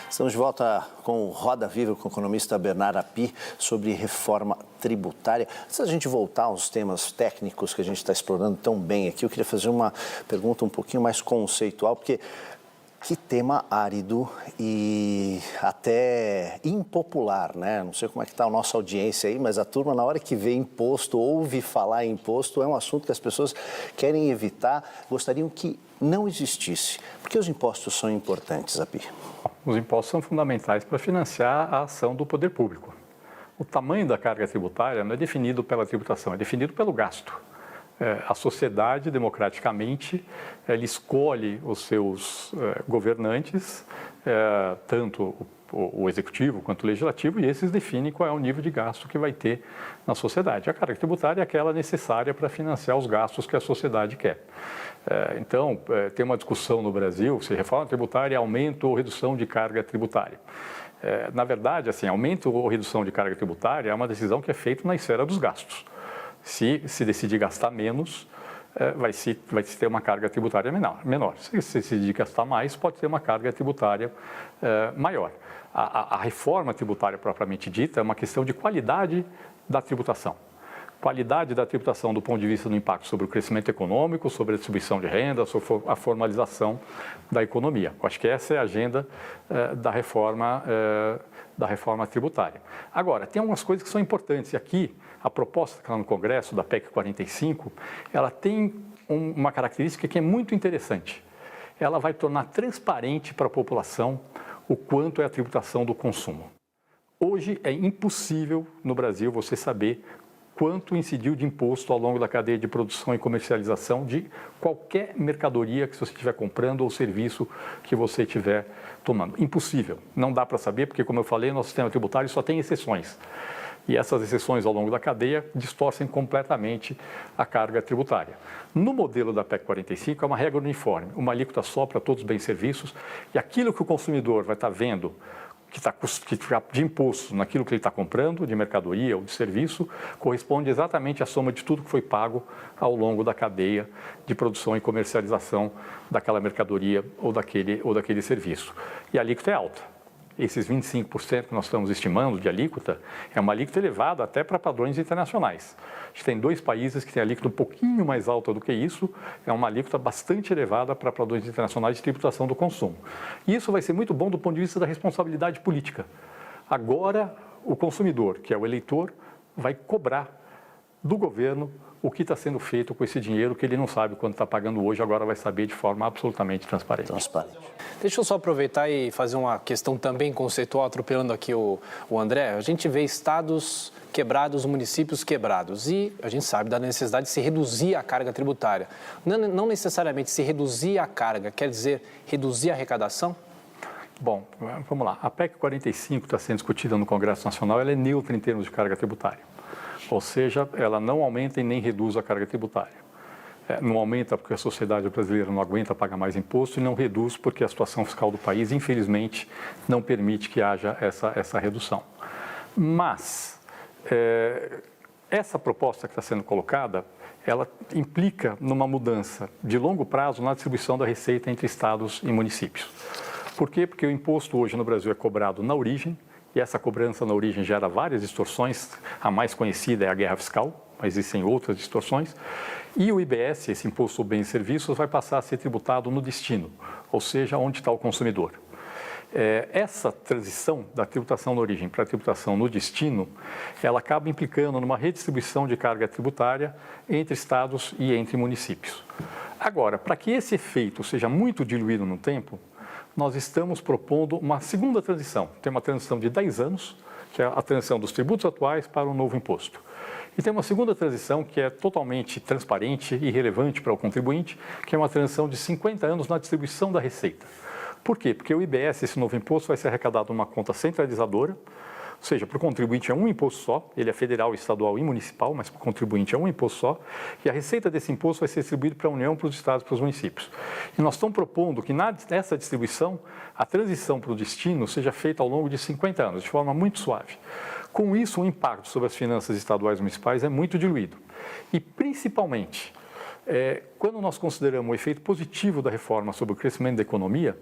Estamos de volta com o Roda Viva com o economista Bernard Api sobre reforma tributária. Antes da gente voltar aos temas técnicos que a gente está explorando tão bem aqui, eu queria fazer uma pergunta um pouquinho mais conceitual, porque que tema árido e até impopular, né? Não sei como é que está a nossa audiência aí, mas a turma, na hora que vê imposto, ouve falar em imposto, é um assunto que as pessoas querem evitar, gostariam que não existisse. Por que os impostos são importantes, Api? Os impostos são fundamentais para financiar a ação do poder público. O tamanho da carga tributária não é definido pela tributação, é definido pelo gasto. A sociedade, democraticamente, ela escolhe os seus governantes, tanto o executivo quanto o legislativo, e esses definem qual é o nível de gasto que vai ter na sociedade. A carga tributária é aquela necessária para financiar os gastos que a sociedade quer. Então, tem uma discussão no Brasil se reforma tributária é aumento ou redução de carga tributária. Na verdade, assim, aumento ou redução de carga tributária é uma decisão que é feita na esfera dos gastos. Se decidir gastar menos, vai se ter uma carga tributária menor. Se decidir gastar mais, pode ter uma carga tributária maior. A reforma tributária propriamente dita é uma questão de qualidade da tributação. Qualidade da tributação do ponto de vista do impacto sobre o crescimento econômico, sobre a distribuição de renda, sobre a formalização da economia. Eu acho que essa é a agenda da reforma tributária. Agora, tem algumas coisas que são importantes. E aqui, a proposta que está no Congresso, da PEC 45, ela tem uma característica que é muito interessante. Ela vai tornar transparente para a população o quanto é a tributação do consumo. Hoje é impossível no Brasil você saber quanto incidiu de imposto ao longo da cadeia de produção e comercialização de qualquer mercadoria que você estiver comprando ou serviço que você estiver tomando. Impossível. Não dá para saber, porque, como eu falei, nosso sistema tributário só tem exceções. E essas exceções ao longo da cadeia distorcem completamente a carga tributária. No modelo da PEC 45 é uma regra uniforme, uma alíquota só para todos os bens e serviços, e aquilo que o consumidor vai estar vendo que está de imposto naquilo que ele está comprando, de mercadoria ou de serviço, corresponde exatamente à soma de tudo que foi pago ao longo da cadeia de produção e comercialização daquela mercadoria ou daquele serviço. E a alíquota é alta. Esses 25% que nós estamos estimando de alíquota é uma alíquota elevada até para padrões internacionais. A gente tem 2 países que têm alíquota um pouquinho mais alta do que isso, é uma alíquota bastante elevada para padrões internacionais de tributação do consumo. E isso vai ser muito bom do ponto de vista da responsabilidade política. Agora, o consumidor, que é o eleitor, vai cobrar do governo o que está sendo feito com esse dinheiro que ele não sabe quanto está pagando hoje, agora vai saber de forma absolutamente transparente. Deixa eu só aproveitar e fazer uma questão também conceitual, atropelando aqui o André. A gente vê estados quebrados, municípios quebrados, e a gente sabe da necessidade de se reduzir a carga tributária. Não necessariamente se reduzir a carga, quer dizer reduzir a arrecadação? Bom, vamos lá. A PEC 45 está sendo discutida no Congresso Nacional, ela é neutra em termos de carga tributária. Ou seja, ela não aumenta e nem reduz a carga tributária. Não aumenta porque a sociedade brasileira não aguenta pagar mais imposto e não reduz porque a situação fiscal do país, infelizmente, não permite que haja essa redução. Mas essa proposta que está sendo colocada, ela implica numa mudança de longo prazo na distribuição da receita entre estados e municípios. Por quê? Porque o imposto hoje no Brasil é cobrado na origem, e essa cobrança na origem gera várias distorções. A mais conhecida é a guerra fiscal, mas existem outras distorções. E o IBS, esse Imposto sobre Bens e Serviços, vai passar a ser tributado no destino, ou seja, onde está o consumidor. Essa transição da tributação na origem para a tributação no destino, ela acaba implicando numa redistribuição de carga tributária entre estados e entre municípios. Agora, para que esse efeito seja muito diluído no tempo, nós estamos propondo uma segunda transição. Tem uma transição de 10 anos, que é a transição dos tributos atuais para o novo imposto. E tem uma segunda transição que é totalmente transparente e relevante para o contribuinte, que é uma transição de 50 anos na distribuição da receita. Por quê? Porque o IBS, esse novo imposto, vai ser arrecadado numa conta centralizadora, ou seja, para o contribuinte é um imposto só, ele é federal, estadual e municipal, mas para o contribuinte é um imposto só, e a receita desse imposto vai ser distribuída para a União, para os estados e para os municípios. E nós estamos propondo que nessa distribuição, a transição para o destino seja feita ao longo de 50 anos, de forma muito suave. Com isso, o impacto sobre as finanças estaduais e municipais é muito diluído. E, principalmente, quando nós consideramos o efeito positivo da reforma sobre o crescimento da economia,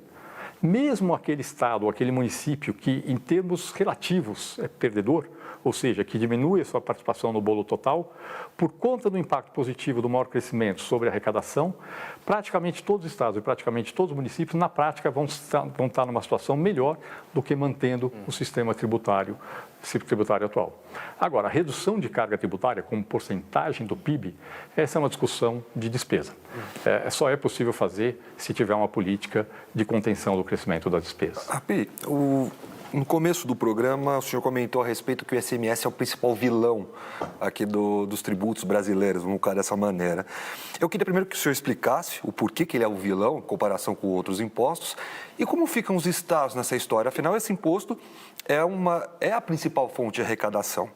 mesmo aquele estado ou aquele município que, em termos relativos, é perdedor, ou seja, que diminui a sua participação no bolo total, por conta do impacto positivo do maior crescimento sobre a arrecadação, praticamente todos os estados e praticamente todos os municípios, na prática, vão estar numa situação melhor do que mantendo o sistema tributário atual. Agora, a redução de carga tributária como porcentagem do PIB, essa é uma discussão de despesa. Só é possível fazer se tiver uma política de contenção do crescimento das despesas. Api, no começo do programa, o senhor comentou a respeito que o ICMS é o principal vilão aqui dos tributos brasileiros, vamos colocar dessa maneira. Eu queria primeiro que o senhor explicasse o porquê que ele é o vilão em comparação com outros impostos e como ficam os estados nessa história. Afinal, esse imposto é a principal fonte de arrecadação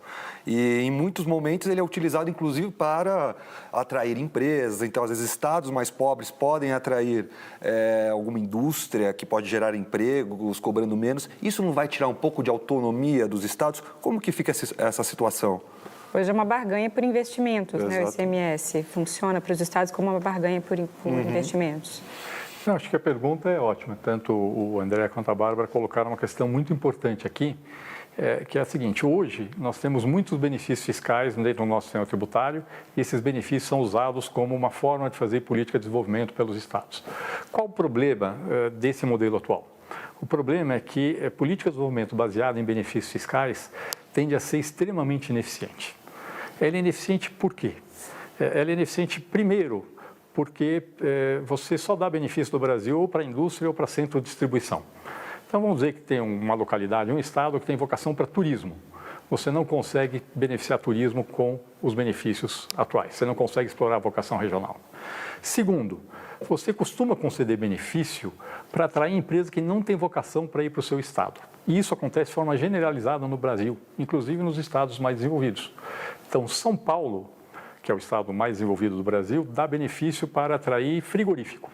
e em muitos momentos ele é utilizado inclusive para atrair empresas. Então, às vezes, estados mais pobres podem atrair alguma indústria que pode gerar empregos, cobrando menos. Isso não vai tirar um pouco de autonomia dos estados? Como que fica essa situação? Hoje é uma barganha por investimentos, né? O ICMS funciona para os estados como uma barganha por investimentos. Não, acho que a pergunta é ótima. Tanto o André quanto a Bárbara colocaram uma questão muito importante aqui, que é a seguinte: hoje nós temos muitos benefícios fiscais dentro do nosso sistema tributário e esses benefícios são usados como uma forma de fazer política de desenvolvimento pelos estados. Qual o problema desse modelo atual? O problema é que política de desenvolvimento baseada em benefícios fiscais tende a ser extremamente ineficiente. Ela é ineficiente por quê? Ela é ineficiente, primeiro, porque você só dá benefício do Brasil ou para a indústria ou para centro de distribuição. Então, vamos dizer que tem uma localidade, um estado que tem vocação para turismo. Você não consegue beneficiar turismo com os benefícios atuais, você não consegue explorar a vocação regional. Segundo, você costuma conceder benefício para atrair empresas que não têm vocação para ir para o seu estado. E isso acontece de forma generalizada no Brasil, inclusive nos estados mais desenvolvidos. Então, São Paulo, que é o estado mais desenvolvido do Brasil, dá benefício para atrair frigorífico.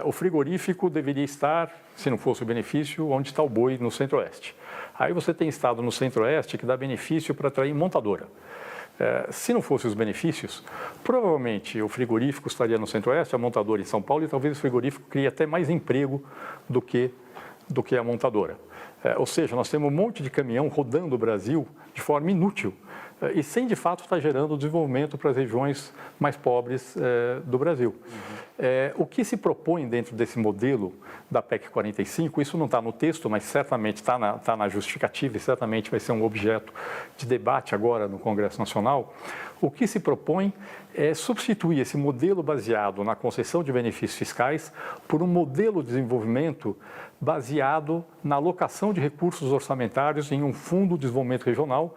O frigorífico deveria estar, se não fosse o benefício, onde está o boi, no Centro-Oeste. Aí você tem estado no Centro-Oeste que dá benefício para atrair montadora. Se não fossem os benefícios, provavelmente o frigorífico estaria no Centro-Oeste, a montadora em São Paulo, e talvez o frigorífico crie até mais emprego do que a montadora. Ou seja, nós temos um monte de caminhão rodando o Brasil de forma inútil e sem, de fato, estar gerando desenvolvimento para as regiões mais pobres do Brasil. O que se propõe dentro desse modelo da PEC 45, isso não está no texto, mas certamente está na justificativa e certamente vai ser um objeto de debate agora no Congresso Nacional. O que se propõe é substituir esse modelo baseado na concessão de benefícios fiscais por um modelo de desenvolvimento baseado na alocação de recursos orçamentários em um fundo de desenvolvimento regional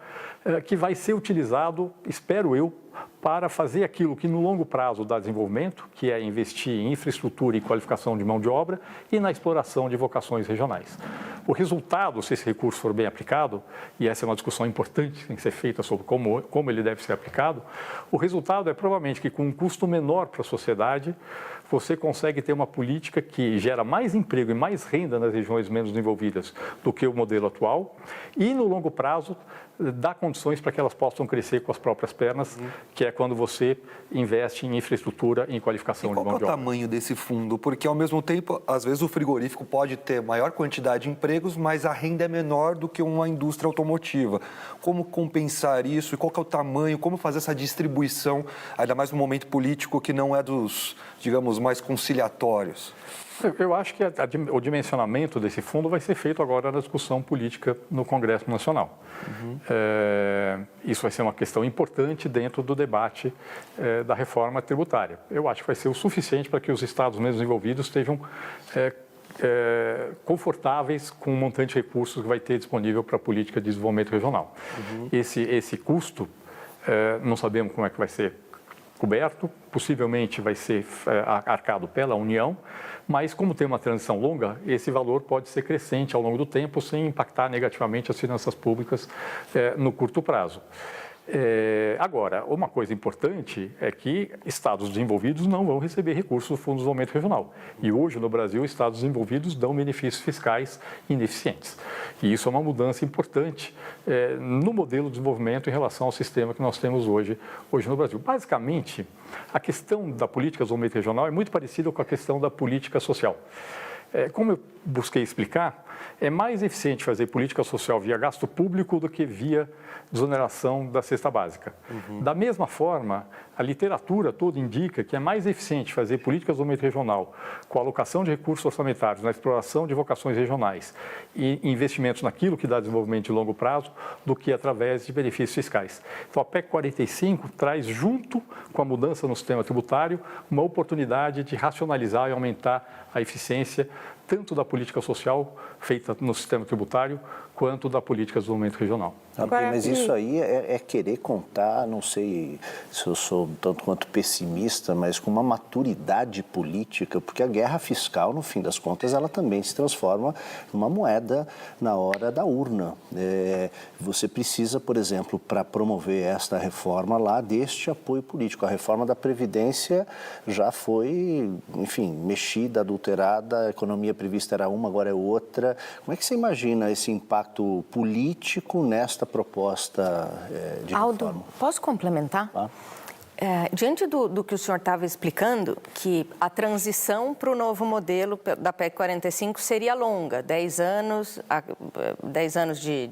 que vai ser utilizado, espero eu, para fazer aquilo que no longo prazo dá desenvolvimento, que é investir em infraestrutura e qualificação de mão de obra e na exploração de vocações regionais. O resultado, se esse recurso for bem aplicado, e essa é uma discussão importante que tem que ser feita sobre como ele deve ser aplicado, o resultado é provavelmente que com um custo menor para a sociedade, você consegue ter uma política que gera mais emprego e mais renda nas regiões menos desenvolvidas do que o modelo atual e, no longo prazo, dá condições para que elas possam crescer com as próprias pernas, que é quando você investe em infraestrutura e em qualificação de mão de obra. Qual é o tamanho desse fundo? Porque, ao mesmo tempo, às vezes o frigorífico pode ter maior quantidade de empregos, mas a renda é menor do que uma indústria automotiva. Como compensar isso e qual que é o tamanho, como fazer essa distribuição, ainda mais no momento político que não é dos, digamos, mais conciliatórios? Eu acho que o dimensionamento desse fundo vai ser feito agora na discussão política no Congresso Nacional. Isso vai ser uma questão importante dentro do debate da reforma tributária. Eu acho que vai ser o suficiente para que os estados menos desenvolvidos estejam confortáveis com o montante de recursos que vai ter disponível para a política de desenvolvimento regional. Esse custo, não sabemos como é que vai ser coberto, possivelmente vai ser arcado pela União, mas como tem uma transição longa, esse valor pode ser crescente ao longo do tempo sem impactar negativamente as finanças públicas no curto prazo. Agora, uma coisa importante é que estados desenvolvidos não vão receber recursos do Fundo de Desenvolvimento Regional. E hoje, no Brasil, estados desenvolvidos dão benefícios fiscais ineficientes. E isso é uma mudança importante no modelo de desenvolvimento em relação ao sistema que nós temos hoje no Brasil. Basicamente, a questão da política de desenvolvimento regional é muito parecida com a questão da política social. Como eu busquei explicar, é mais eficiente fazer política social via gasto público do que via desoneração da cesta básica. Da mesma forma, a literatura toda indica que é mais eficiente fazer política de desenvolvimento regional com a alocação de recursos orçamentários na exploração de vocações regionais e investimentos naquilo que dá desenvolvimento de longo prazo do que através de benefícios fiscais. Então, a PEC 45 traz, junto com a mudança no sistema tributário, uma oportunidade de racionalizar e aumentar a eficiência tanto da política social feita no sistema tributário, quanto da política de desenvolvimento regional. Mas isso aí é querer contar, não sei se eu sou tanto quanto pessimista, mas com uma maturidade política, porque a guerra fiscal, no fim das contas, ela também se transforma numa moeda na hora da urna. Você precisa, por exemplo, para promover esta reforma lá, deste apoio político. A reforma da Previdência já foi, enfim, mexida, adulterada, a economia prevista era uma, agora é outra. Como é que você imagina esse impacto político nesta proposta de reforma? Aldo, posso complementar? Diante do que o senhor estava explicando, que a transição para o novo modelo da PEC 45 seria longa, 10 anos de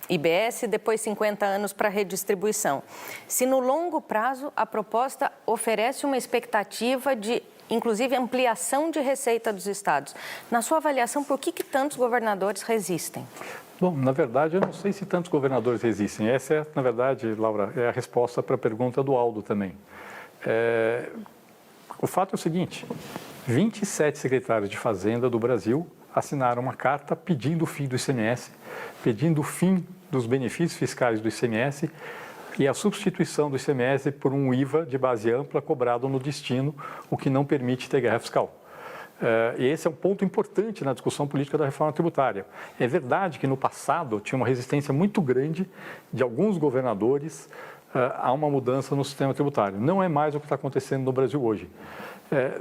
IBS, depois 50 anos para redistribuição. Se no longo prazo a proposta oferece uma expectativa de, inclusive, ampliação de receita dos estados, na sua avaliação, por que tantos governadores resistem? Bom, na verdade, eu não sei se tantos governadores resistem. Essa é, na verdade, Laura, é a resposta para a pergunta do Aldo também. O fato é o seguinte, 27 secretários de Fazenda do Brasil assinaram uma carta pedindo o fim do ICMS, pedindo o fim dos benefícios fiscais do ICMS e a substituição do ICMS por um IVA de base ampla cobrado no destino, o que não permite ter guerra fiscal. E esse é um ponto importante na discussão política da reforma tributária. É verdade que no passado tinha uma resistência muito grande de alguns governadores a uma mudança no sistema tributário. Não é mais o que está acontecendo no Brasil hoje.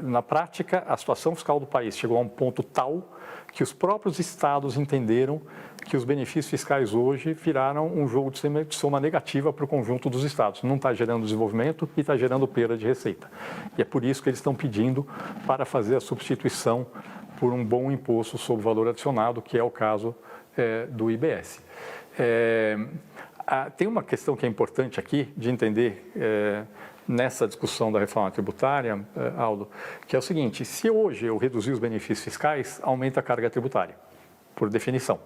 Na prática, a situação fiscal do país chegou a um ponto tal que os próprios estados entenderam que os benefícios fiscais hoje viraram um jogo de soma negativa para o conjunto dos estados. Não está gerando desenvolvimento e está gerando perda de receita. E é por isso que eles estão pedindo para fazer a substituição por um bom imposto sobre valor adicionado, que é o caso do IBS. Tem uma questão que é importante aqui de entender nessa discussão da reforma tributária, Aldo, que é o seguinte: se hoje eu reduzir os benefícios fiscais, aumenta a carga tributária, por definição,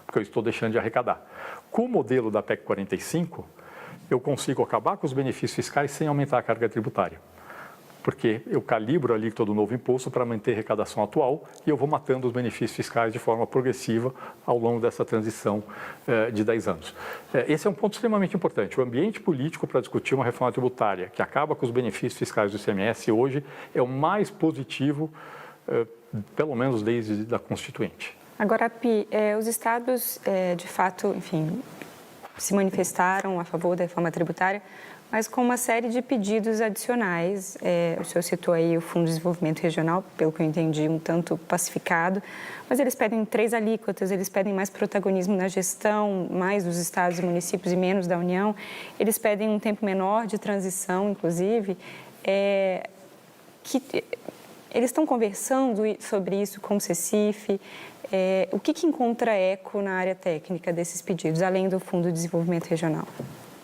porque eu estou deixando de arrecadar. Com o modelo da PEC 45, eu consigo acabar com os benefícios fiscais sem aumentar a carga tributária, porque eu calibro ali todo o novo imposto para manter a arrecadação atual e eu vou matando os benefícios fiscais de forma progressiva ao longo dessa transição de 10 anos. Esse é um ponto extremamente importante. O ambiente político para discutir uma reforma tributária que acaba com os benefícios fiscais do ICMS hoje é o mais positivo, pelo menos desde a Constituinte. Agora, Pi, os estados, de fato, enfim, se manifestaram a favor da reforma tributária mas com uma série de pedidos adicionais. O senhor citou aí o Fundo de Desenvolvimento Regional, pelo que eu entendi, um tanto pacificado, mas eles pedem 3 alíquotas, eles pedem mais protagonismo na gestão, mais dos estados e municípios e menos da União, eles pedem um tempo menor de transição, inclusive, eles estão conversando sobre isso com o CECIF. O que encontra eco na área técnica desses pedidos, além do Fundo de Desenvolvimento Regional?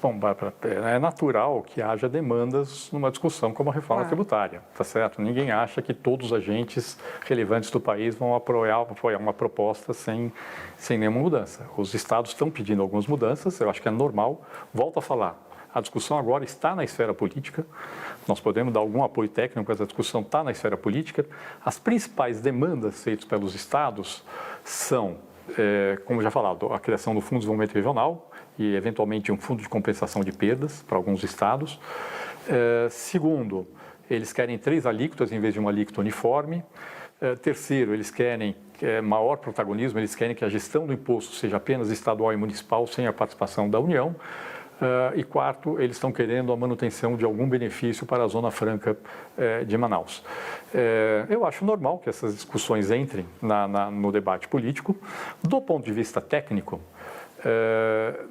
Bom, Bárbara, é natural que haja demandas numa discussão como a reforma tributária, tá certo? Ninguém acha que todos os agentes relevantes do país vão apoiar uma proposta sem nenhuma mudança. Os estados estão pedindo algumas mudanças, eu acho que é normal. Volto a falar, a discussão agora está na esfera política, nós podemos dar algum apoio técnico, mas a discussão está na esfera política. As principais demandas feitas pelos estados são, como já falado, a criação do Fundo de Desenvolvimento Regional e, eventualmente, um fundo de compensação de perdas para alguns estados. Segundo, eles querem 3 alíquotas em vez de uma alíquota uniforme. Terceiro, eles querem maior protagonismo, eles querem que a gestão do imposto seja apenas estadual e municipal, sem a participação da União. E quarto, eles estão querendo a manutenção de algum benefício para a Zona Franca de Manaus. Eu acho normal que essas discussões entrem no debate político. Do ponto de vista técnico,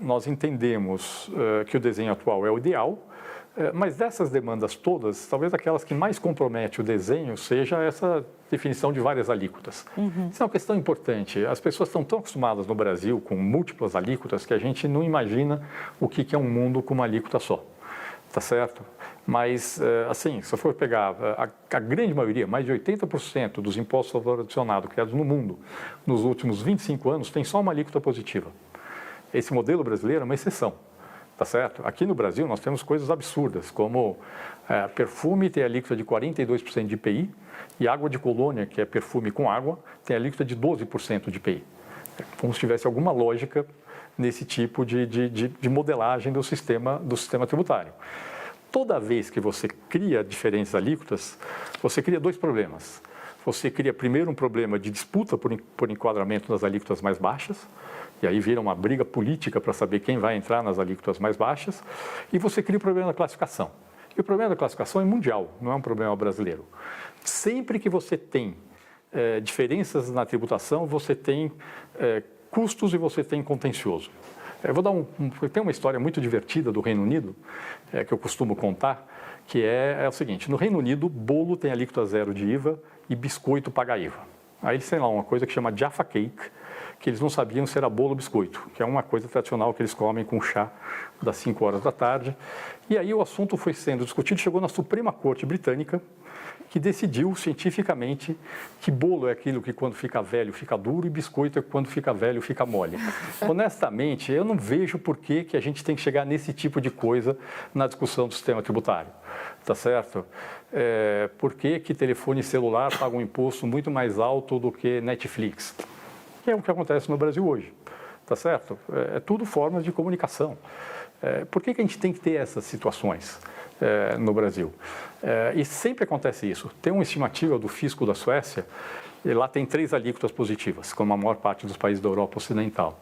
nós entendemos que o desenho atual é o ideal, mas dessas demandas todas, talvez aquelas que mais compromete o desenho seja essa definição de várias alíquotas. Isso é uma questão importante. As pessoas estão tão acostumadas no Brasil com múltiplas alíquotas que a gente não imagina o que é um mundo com uma alíquota só, tá certo? Mas, assim, se eu for pegar a grande maioria, mais de 80% dos impostos sobre valor adicionado criados no mundo nos últimos 25 anos tem só uma alíquota positiva. Esse modelo brasileiro é uma exceção. Tá certo? Aqui no Brasil nós temos coisas absurdas, como perfume tem alíquota de 42% de IPI e água de colônia, que é perfume com água, tem alíquota de 12% de IPI. Como se tivesse alguma lógica nesse tipo de modelagem do sistema tributário. Toda vez que você cria diferentes alíquotas, você cria 2 problemas. Você cria primeiro um problema de disputa por enquadramento nas alíquotas mais baixas, e aí vira uma briga política para saber quem vai entrar nas alíquotas mais baixas, e você cria o problema da classificação. E o problema da classificação é mundial, não é um problema brasileiro. Sempre que você tem diferenças na tributação, você tem custos e você tem contencioso. Eu vou dar tem uma história muito divertida do Reino Unido, que eu costumo contar, que é o seguinte: no Reino Unido, bolo tem alíquota 0 de IVA e biscoito paga IVA. Aí eles têm lá uma coisa que chama Jaffa Cake, que eles não sabiam se era bolo ou biscoito, que é uma coisa tradicional que eles comem com chá das 5 horas da tarde. E aí o assunto foi sendo discutido, chegou na Suprema Corte Britânica, que decidiu cientificamente que bolo é aquilo que quando fica velho fica duro e biscoito é que quando fica velho fica mole. Honestamente, eu não vejo por que a gente tem que chegar nesse tipo de coisa na discussão do sistema tributário, tá certo? Por que telefone celular paga um imposto muito mais alto do que Netflix? Que é o que acontece no Brasil hoje, tá certo? É tudo formas de comunicação. Por que a gente tem que ter essas situações no Brasil? E sempre acontece isso. Tem uma estimativa do fisco da Suécia, e lá tem 3 alíquotas positivas, como a maior parte dos países da Europa Ocidental.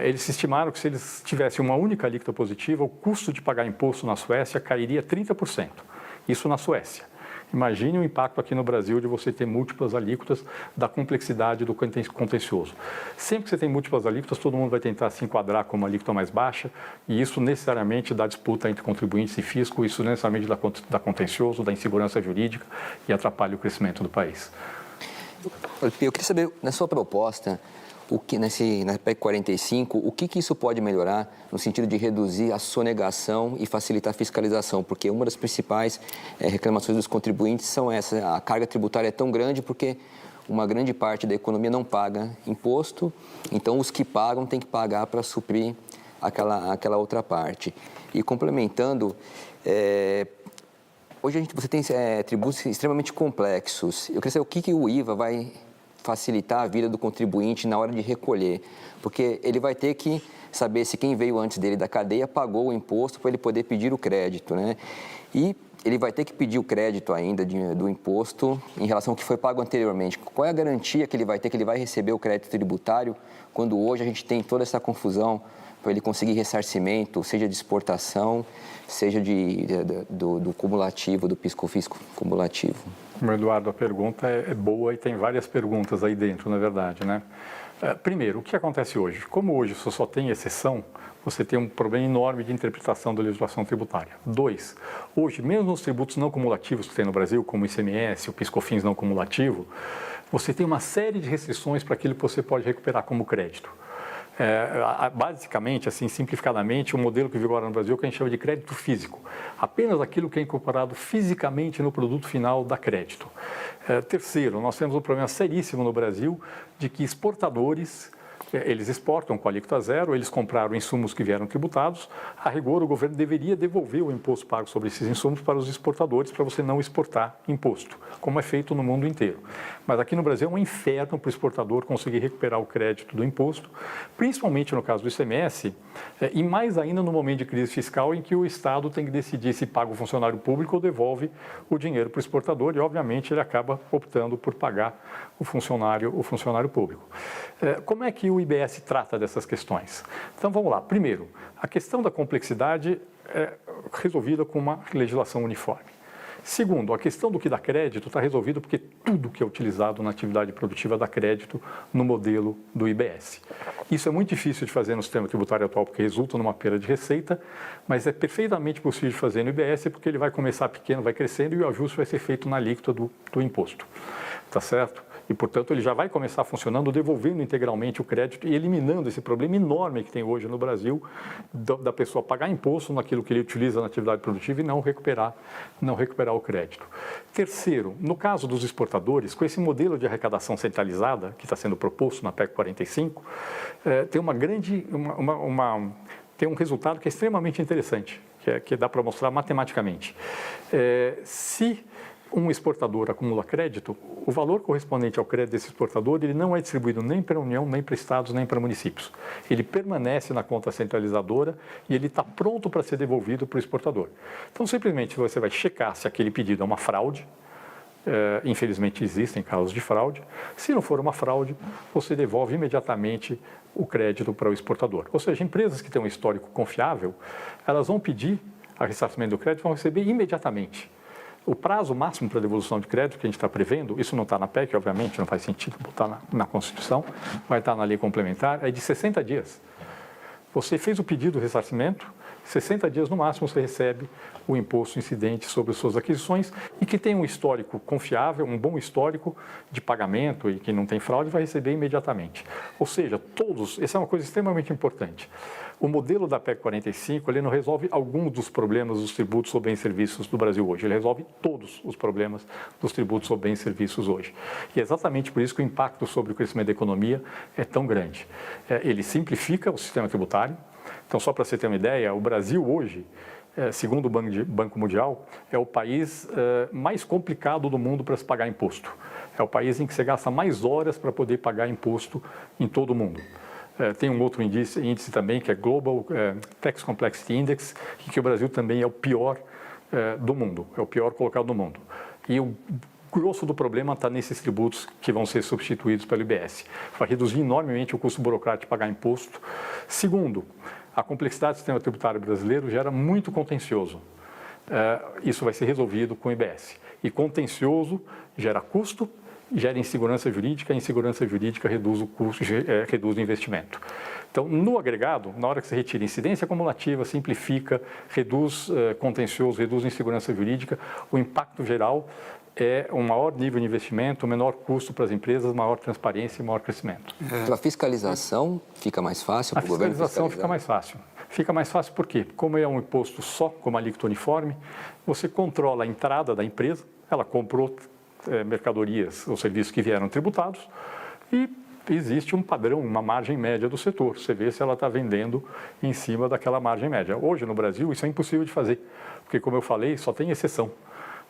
Eles estimaram que se eles tivessem uma única alíquota positiva, o custo de pagar imposto na Suécia cairia 30%. Isso na Suécia. Imagine o impacto aqui no Brasil de você ter múltiplas alíquotas, da complexidade do contencioso. Sempre que você tem múltiplas alíquotas, todo mundo vai tentar se enquadrar como uma alíquota mais baixa, e isso necessariamente dá disputa entre contribuintes e fisco, isso necessariamente dá contencioso, dá insegurança jurídica e atrapalha o crescimento do país. Eu queria saber, na sua proposta, na PEC 45, o que isso pode melhorar no sentido de reduzir a sonegação e facilitar a fiscalização? Porque uma das principais reclamações dos contribuintes são essas: a carga tributária é tão grande porque uma grande parte da economia não paga imposto, então os que pagam têm que pagar para suprir aquela outra parte. E complementando, hoje você tem tributos extremamente complexos. Eu queria saber o que o IVA vai facilitar a vida do contribuinte na hora de recolher, porque ele vai ter que saber se quem veio antes dele da cadeia pagou o imposto para ele poder pedir o crédito, né? E ele vai ter que pedir o crédito ainda do imposto em relação ao que foi pago anteriormente. Qual é a garantia que ele vai ter, que ele vai receber o crédito tributário, quando hoje a gente tem toda essa confusão para ele conseguir ressarcimento, seja de exportação, seja do cumulativo, do PIS/COFINS cumulativo? Eduardo, a pergunta é boa e tem várias perguntas aí dentro, na verdade, né? Primeiro, o que acontece hoje? Como hoje você só tem exceção, você tem um problema enorme de interpretação da legislação tributária. 2, hoje, mesmo os tributos não cumulativos que tem no Brasil, como o ICMS, o PIS/COFINS não cumulativo, você tem uma série de restrições para aquilo que você pode recuperar como crédito. Basicamente, assim, simplificadamente, o modelo que vigora no Brasil é o que a gente chama de crédito físico. Apenas aquilo que é incorporado fisicamente no produto final dá crédito. Terceiro, nós temos um problema seríssimo no Brasil de que exportadores, eles exportam com alíquota zero, eles compraram insumos que vieram tributados, a rigor o governo deveria devolver o imposto pago sobre esses insumos para os exportadores, para você não exportar imposto, como é feito no mundo inteiro. Mas aqui no Brasil é um inferno para o exportador conseguir recuperar o crédito do imposto, principalmente no caso do ICMS, e mais ainda no momento de crise fiscal em que o Estado tem que decidir se paga o funcionário público ou devolve o dinheiro para o exportador, e obviamente ele acaba optando por pagar o funcionário público. Como é que o IBS trata dessas questões? Então vamos lá. Primeiro, a questão da complexidade é resolvida com uma legislação uniforme. Segundo, a questão do que dá crédito está resolvida porque tudo que é utilizado na atividade produtiva dá crédito no modelo do IBS. Isso é muito difícil de fazer no sistema tributário atual porque resulta numa perda de receita, mas é perfeitamente possível de fazer no IBS porque ele vai começar pequeno, vai crescendo e o ajuste vai ser feito na alíquota do imposto. Tá certo? E, portanto, ele já vai começar funcionando, devolvendo integralmente o crédito e eliminando esse problema enorme que tem hoje no Brasil da pessoa pagar imposto naquilo que ele utiliza na atividade produtiva e não recuperar o crédito. Terceiro, no caso dos exportadores, com esse modelo de arrecadação centralizada que está sendo proposto na PEC 45, tem um resultado que é extremamente interessante, que dá para mostrar matematicamente. Se um exportador acumula crédito, o valor correspondente ao crédito desse exportador ele não é distribuído nem para a União, nem para estados, nem para municípios. Ele permanece na conta centralizadora e ele está pronto para ser devolvido para o exportador. Então, simplesmente você vai checar se aquele pedido é uma fraude. Infelizmente, existem casos de fraude. Se não for uma fraude, você devolve imediatamente o crédito para o exportador. Ou seja, empresas que têm um histórico confiável, elas vão pedir a ressarcimento do crédito e vão receber imediatamente. O prazo máximo para devolução de crédito que a gente está prevendo, isso não está na PEC, obviamente, não faz sentido botar na Constituição, vai estar na lei complementar, é de 60 dias. Você fez o pedido de ressarcimento, 60 dias no máximo você recebe o imposto incidente sobre as suas aquisições e que tem um histórico confiável, um bom histórico de pagamento e que não tem fraude, vai receber imediatamente. Ou seja, essa é uma coisa extremamente importante. O modelo da PEC 45, ele não resolve alguns dos problemas dos tributos sobre bens e serviços do Brasil hoje, ele resolve todos os problemas dos tributos sobre bens e serviços hoje. E é exatamente por isso que o impacto sobre o crescimento da economia é tão grande. Ele simplifica o sistema tributário. Então, só para você ter uma ideia, o Brasil hoje, segundo o Banco Mundial, é o país mais complicado do mundo para se pagar imposto. É o país em que você gasta mais horas para poder pagar imposto em todo o mundo. Tem um outro índice também, que é Global Tax Complexity Index, em que o Brasil também é o pior do mundo, é o pior colocado do mundo. E o grosso do problema está nesses tributos que vão ser substituídos pelo IBS. Vai reduzir enormemente o custo burocrático de pagar imposto. Segundo, a complexidade do sistema tributário brasileiro gera muito contencioso. Isso vai ser resolvido com o IBS. E contencioso gera custo, gera insegurança jurídica, a insegurança jurídica reduz o custo, reduz o investimento. Então, no agregado, na hora que você retira incidência acumulativa, simplifica, reduz contencioso, reduz insegurança jurídica, o impacto geral é um maior nível de investimento, menor custo para as empresas, maior transparência e maior crescimento. A fiscalização fica mais fácil para o governo fiscalizar? A fiscalização fica mais fácil. Fica mais fácil por quê? Como é um imposto só, com uma alíquota uniforme, você controla a entrada da empresa, ela comprou mercadorias ou serviços que vieram tributados e existe um padrão, uma margem média do setor. Você vê se ela está vendendo em cima daquela margem média. Hoje, no Brasil, isso é impossível de fazer, porque, como eu falei, só tem exceção.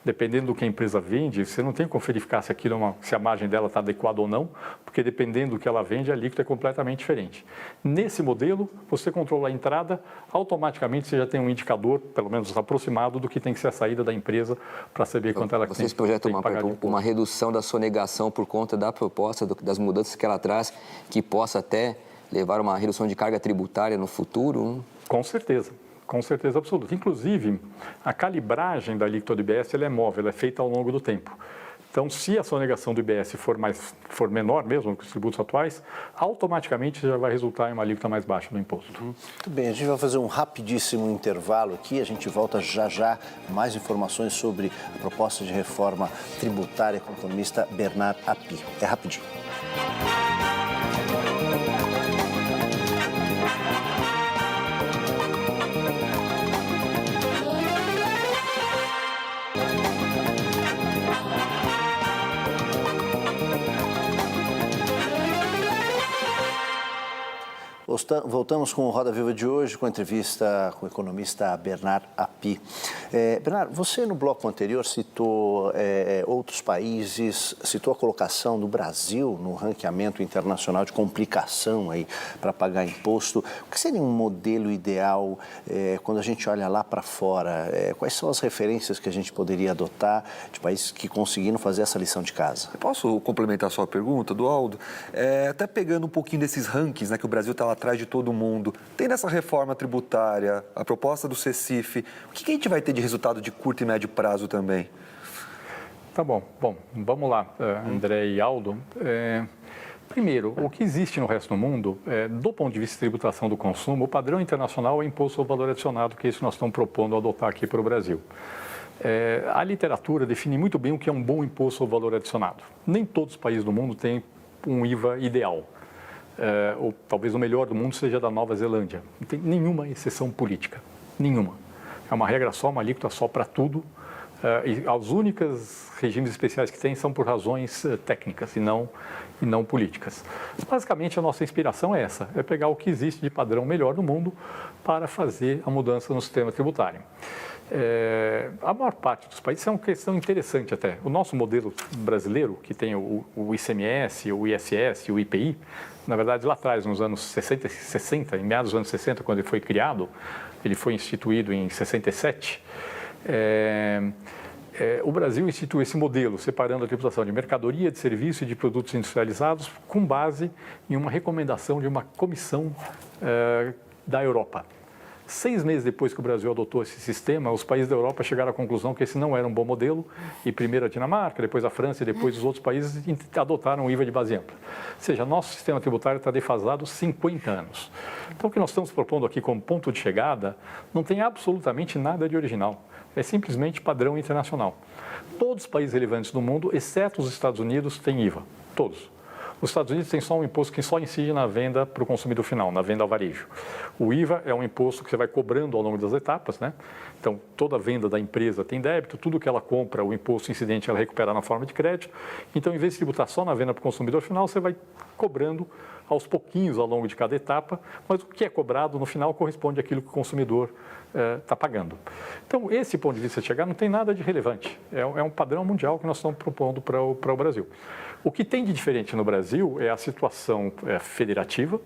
Dependendo do que a empresa vende, você não tem como verificar se a margem dela está adequada ou não, porque dependendo do que ela vende, a alíquota é completamente diferente. Nesse modelo, você controla a entrada, automaticamente você já tem um indicador, pelo menos aproximado, do que tem que ser a saída da empresa para saber quanto ela Vocês projetam uma redução da sonegação por conta da proposta, das mudanças que ela traz, que possa até levar a uma redução de carga tributária no futuro? Com certeza absoluta. Inclusive, a calibragem da alíquota do IBS ela é móvel, ela é feita ao longo do tempo. Então, se a sonegação do IBS for menor mesmo que os tributos atuais, automaticamente já vai resultar em uma alíquota mais baixa do imposto. Muito bem, a gente vai fazer um rapidíssimo intervalo aqui, a gente volta já com mais informações sobre a proposta de reforma tributária com o economista Bernard Api. É rapidinho. Voltamos com o Roda Viva de hoje, com a entrevista com o economista Bernard Api. Bernard, você no bloco anterior citou outros países, citou a colocação do Brasil no ranqueamento internacional de complicação aí para pagar imposto. O que seria um modelo ideal quando a gente olha lá para fora? Quais são as referências que a gente poderia adotar de países que conseguiram fazer essa lição de casa? Eu posso complementar a sua pergunta, Dualdo? Até pegando um pouquinho desses rankings, né, que o Brasil está lá atrás de todo mundo. Tem nessa reforma tributária, a proposta do CECIF, o que a gente vai ter de resultado de curto e médio prazo também? Tá bom. Bom, vamos lá, André e Aldo. Primeiro, o que existe no resto do mundo, do ponto de vista de tributação do consumo, o padrão internacional é imposto ao valor adicionado, que é isso que nós estamos propondo adotar aqui para o Brasil. A literatura define muito bem o que é um bom imposto ao valor adicionado. Nem todos os países do mundo têm um IVA ideal. Ou talvez o melhor do mundo seja da Nova Zelândia. Não tem nenhuma exceção política, nenhuma. É uma regra só, uma alíquota só para tudo. E as únicas regimes especiais que tem são por razões técnicas e não políticas. Basicamente, a nossa inspiração é essa, é pegar o que existe de padrão melhor do mundo para fazer a mudança no sistema tributário. A maior parte dos países, isso é uma questão interessante até. O nosso modelo brasileiro, que tem o ICMS, o ISS, o IPI, na verdade, lá atrás, nos anos 60, em meados dos anos 60, quando ele foi criado, ele foi instituído em 67, o Brasil instituiu esse modelo, separando a tributação de mercadoria, de serviço e de produtos industrializados, com base em uma recomendação de uma comissão da Europa. 6 meses depois que o Brasil adotou esse sistema, os países da Europa chegaram à conclusão que esse não era um bom modelo, e primeiro a Dinamarca, depois a França e depois os outros países adotaram o IVA de base ampla. Ou seja, nosso sistema tributário está defasado 50 anos. Então, o que nós estamos propondo aqui como ponto de chegada não tem absolutamente nada de original. É simplesmente padrão internacional. Todos os países relevantes do mundo, exceto os Estados Unidos, têm IVA. Todos. Os Estados Unidos têm só um imposto que só incide na venda para o consumidor final, na venda ao varejo. O IVA é um imposto que você vai cobrando ao longo das etapas, né? Então, toda venda da empresa tem débito, tudo que ela compra, o imposto incidente, ela recupera na forma de crédito. Então, em vez de tributar só na venda para o consumidor final, você vai cobrando aos pouquinhos ao longo de cada etapa, mas o que é cobrado no final corresponde àquilo que o consumidor está pagando. Então, esse ponto de vista de chegar não tem nada de relevante. É um padrão mundial que nós estamos propondo para o Brasil. O que tem de diferente no Brasil é a situação federativa,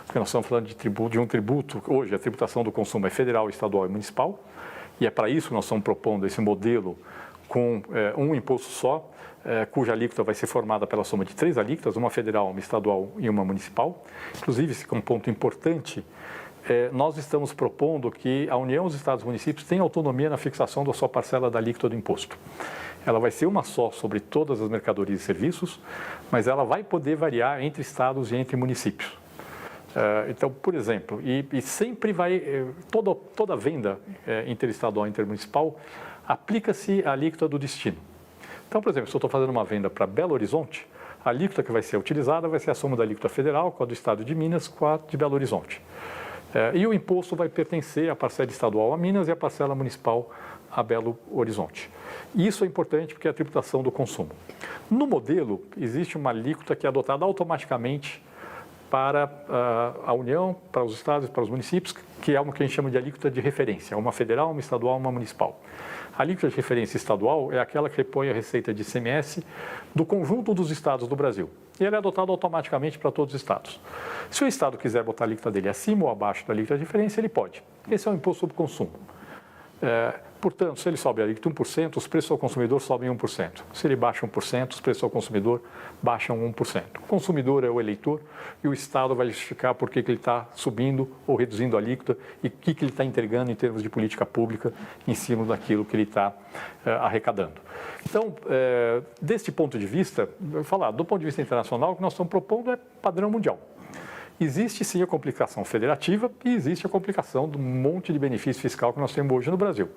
porque nós estamos falando de um tributo, hoje a tributação do consumo é federal, estadual e municipal, e é para isso que nós estamos propondo esse modelo com um imposto só, cuja alíquota vai ser formada pela soma de 3 alíquotas, uma federal, uma estadual e uma municipal. Inclusive, esse é um ponto importante, nós estamos propondo que a União, os Estados e municípios tenham autonomia na fixação da sua parcela da alíquota do imposto. Ela vai ser uma só sobre todas as mercadorias e serviços, mas ela vai poder variar entre estados e entre municípios. Então, por exemplo, e sempre vai, toda venda interestadual e intermunicipal, aplica-se a alíquota do destino. Então, por exemplo, se eu estou fazendo uma venda para Belo Horizonte, a alíquota que vai ser utilizada vai ser a soma da alíquota federal com a do estado de Minas com a de Belo Horizonte. E o imposto vai pertencer à parcela estadual a Minas e à parcela municipal a Belo Horizonte. E isso é importante porque é a tributação do consumo. No modelo, existe uma alíquota que é adotada automaticamente para a União, para os estados e para os municípios, que é uma que a gente chama de alíquota de referência, uma federal, uma estadual, uma municipal. A alíquota de referência estadual é aquela que repõe a receita de ICMS do conjunto dos estados do Brasil. E ela é adotada automaticamente para todos os estados. Se o estado quiser botar a alíquota dele acima ou abaixo da alíquota de referência, ele pode. Esse é o imposto sobre consumo. Portanto, se ele sobe a alíquota 1%, os preços ao consumidor sobem 1%. Se ele baixa 1%, os preços ao consumidor baixam 1%. O consumidor é o eleitor e o Estado vai justificar por que ele está subindo ou reduzindo a alíquota e o que ele está entregando em termos de política pública em cima daquilo que ele está arrecadando. Então, deste ponto de vista, eu vou falar, do ponto de vista internacional, o que nós estamos propondo é padrão mundial. Existe sim a complicação federativa e existe a complicação do monte de benefício fiscal que nós temos hoje no Brasil.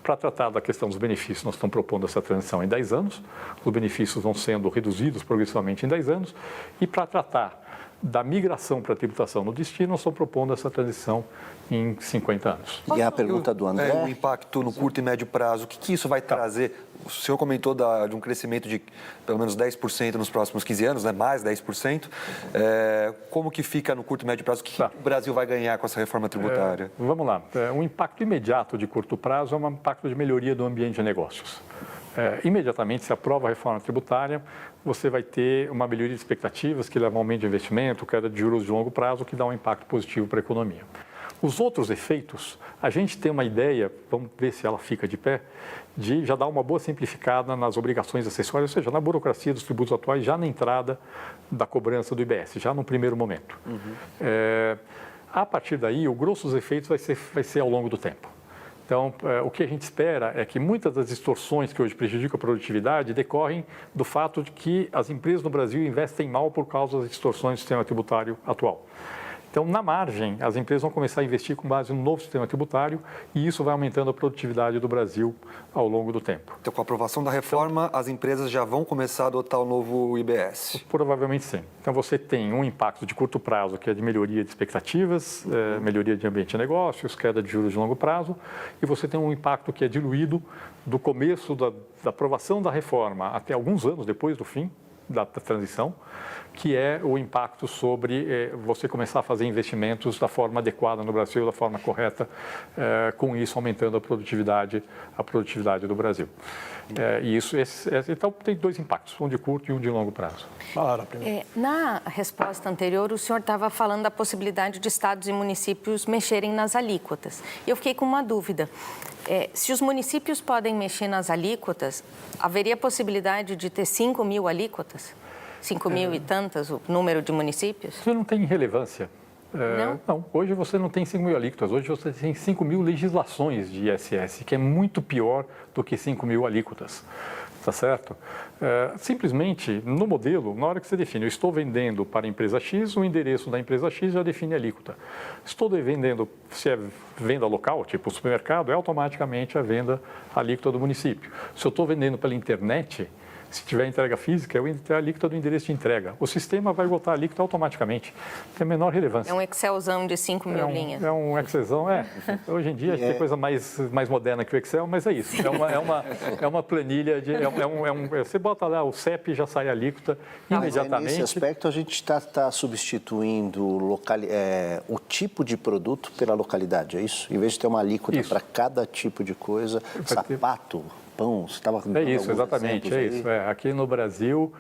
Para tratar da questão dos benefícios, nós estamos propondo essa transição em 10 anos, os benefícios vão sendo reduzidos progressivamente em 10 anos, e para tratar da migração para a tributação no destino, nós estamos propondo essa transição em 50 anos. E a pergunta do André? O impacto no curto e médio prazo, o que isso vai trazer? O senhor comentou de um crescimento de pelo menos 10% nos próximos 15 anos, né? Mais 10%. Como que fica no curto e médio prazo? O que o Brasil vai ganhar com essa reforma tributária? Vamos lá. Um impacto imediato de curto prazo é um impacto de melhoria do ambiente de negócios. Imediatamente, se aprova a reforma tributária, você vai ter uma melhoria de expectativas que leva a aumento de investimento, queda de juros de longo prazo, que dá um impacto positivo para a economia. Os outros efeitos, a gente tem uma ideia, vamos ver se ela fica de pé, de já dar uma boa simplificada nas obrigações acessórias, ou seja, na burocracia dos tributos atuais, já na entrada da cobrança do IBS, já no primeiro momento. A partir daí, o grosso dos efeitos vai ser ao longo do tempo. Então, o que a gente espera é que muitas das distorções que hoje prejudicam a produtividade decorrem do fato de que as empresas no Brasil investem mal por causa das distorções do sistema tributário atual. Então, na margem, as empresas vão começar a investir com base no novo sistema tributário e isso vai aumentando a produtividade do Brasil ao longo do tempo. Então, com a aprovação da reforma, as empresas já vão começar a adotar o novo IBS? Provavelmente sim. Então, você tem um impacto de curto prazo, que é de melhoria de expectativas, melhoria de ambiente de negócios, queda de juros de longo prazo, e você tem um impacto que é diluído do começo da aprovação da reforma até alguns anos depois do fim da transição, que é o impacto sobre você começar a fazer investimentos da forma adequada no Brasil, da forma correta, com isso aumentando a produtividade do Brasil. Então, tem dois impactos, um de curto e um de longo prazo. Na resposta anterior, o senhor estava falando da possibilidade de estados e municípios mexerem nas alíquotas. Eu fiquei com uma dúvida. Se os municípios podem mexer nas alíquotas, haveria possibilidade de ter 5 mil alíquotas? 5 mil e tantas, o número de municípios? Isso não tem relevância. Não, hoje você não tem 5 mil alíquotas, hoje você tem 5 mil legislações de ISS, que é muito pior do que 5 mil alíquotas. Tá certo? Simplesmente, no modelo, na hora que você define, eu estou vendendo para a empresa X, o endereço da empresa X já define a alíquota. Estou vendendo, se é venda local, tipo supermercado, é automaticamente a venda alíquota do município. Se eu estou vendendo pela internet, se tiver entrega física, eu tenho a alíquota do endereço de entrega. O sistema vai botar a alíquota automaticamente. Tem a menor relevância. É um Excelzão de 5 mil linhas. É um Excelzão, Hoje em dia a gente tem coisa mais moderna que o Excel, mas é isso. É uma planilha, você bota lá o CEP e já sai a alíquota imediatamente. Nesse aspecto, a gente está substituindo o tipo de produto pela localidade, é isso? Em vez de ter uma alíquota para cada tipo de coisa, sapato, pão, você estava É isso, exatamente, é isso. Aqui no Brasil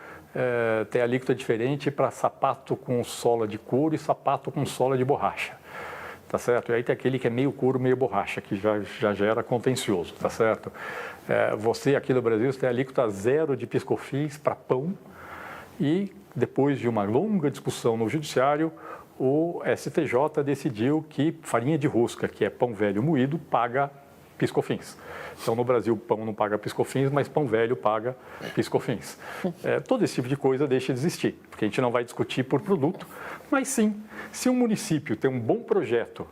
tem alíquota diferente para sapato com sola de couro e sapato com sola de borracha, tá certo? E aí tem aquele que é meio couro, meio borracha, que já gera contencioso, tá certo? Você aqui no Brasil você tem alíquota zero de piscofins para pão e depois de uma longa discussão no judiciário, o STJ decidiu que farinha de rosca, que é pão velho moído, paga piscofins. Então, no Brasil, pão não paga piscofins, mas pão velho paga piscofins. Todo esse tipo de coisa deixa de existir, porque a gente não vai discutir por produto, mas sim, se um município tem um bom projeto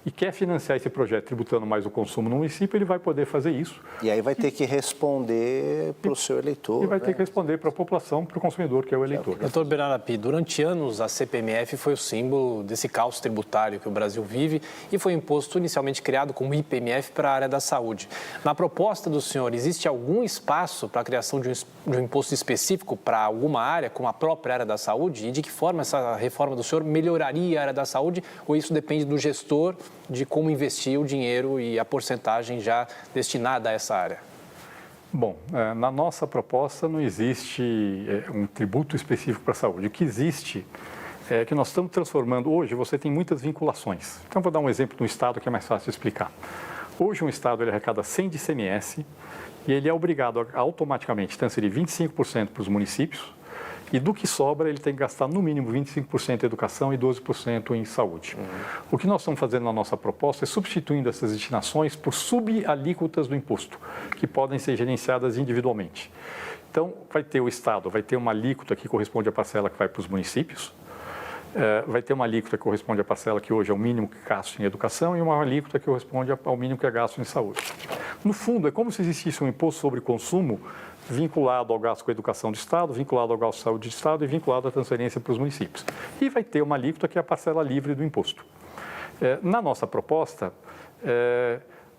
e quer financiar esse projeto tributando mais o consumo no município, ele vai poder fazer isso. E aí vai ter que responder para o seu eleitor. E vai ter que responder para a população, para o consumidor, que é o eleitor. Doutor Bernardo Api, durante anos a CPMF foi o símbolo desse caos tributário que o Brasil vive e foi um imposto inicialmente criado como IPMF para a área da saúde. Na proposta do senhor, existe algum espaço para a criação de um imposto específico para alguma área, como a própria área da saúde? E de que forma essa reforma do senhor melhoraria a área da saúde? Ou isso depende do gestor, de como investir o dinheiro e a porcentagem já destinada a essa área? Bom, na nossa proposta não existe um tributo específico para a saúde. O que existe é que nós estamos transformando... Hoje você tem muitas vinculações. Então, vou dar um exemplo de um estado que é mais fácil de explicar. Hoje um estado ele arrecada 100 de ICMS e ele é obrigado a automaticamente transferir 25% para os municípios. E do que sobra, ele tem que gastar no mínimo 25% em educação e 12% em saúde. O que nós estamos fazendo na nossa proposta é substituindo essas destinações por subalíquotas do imposto, que podem ser gerenciadas individualmente. Então, vai ter o Estado, vai ter uma alíquota que corresponde à parcela que vai para os municípios, vai ter uma alíquota que corresponde à parcela que hoje é o mínimo que gasto em educação e uma alíquota que corresponde ao mínimo que é gasto em saúde. No fundo, é como se existisse um imposto sobre consumo vinculado ao gasto com a educação do Estado, vinculado ao gasto de saúde do Estado e vinculado à transferência para os municípios. E vai ter uma alíquota que é a parcela livre do imposto. Na nossa proposta,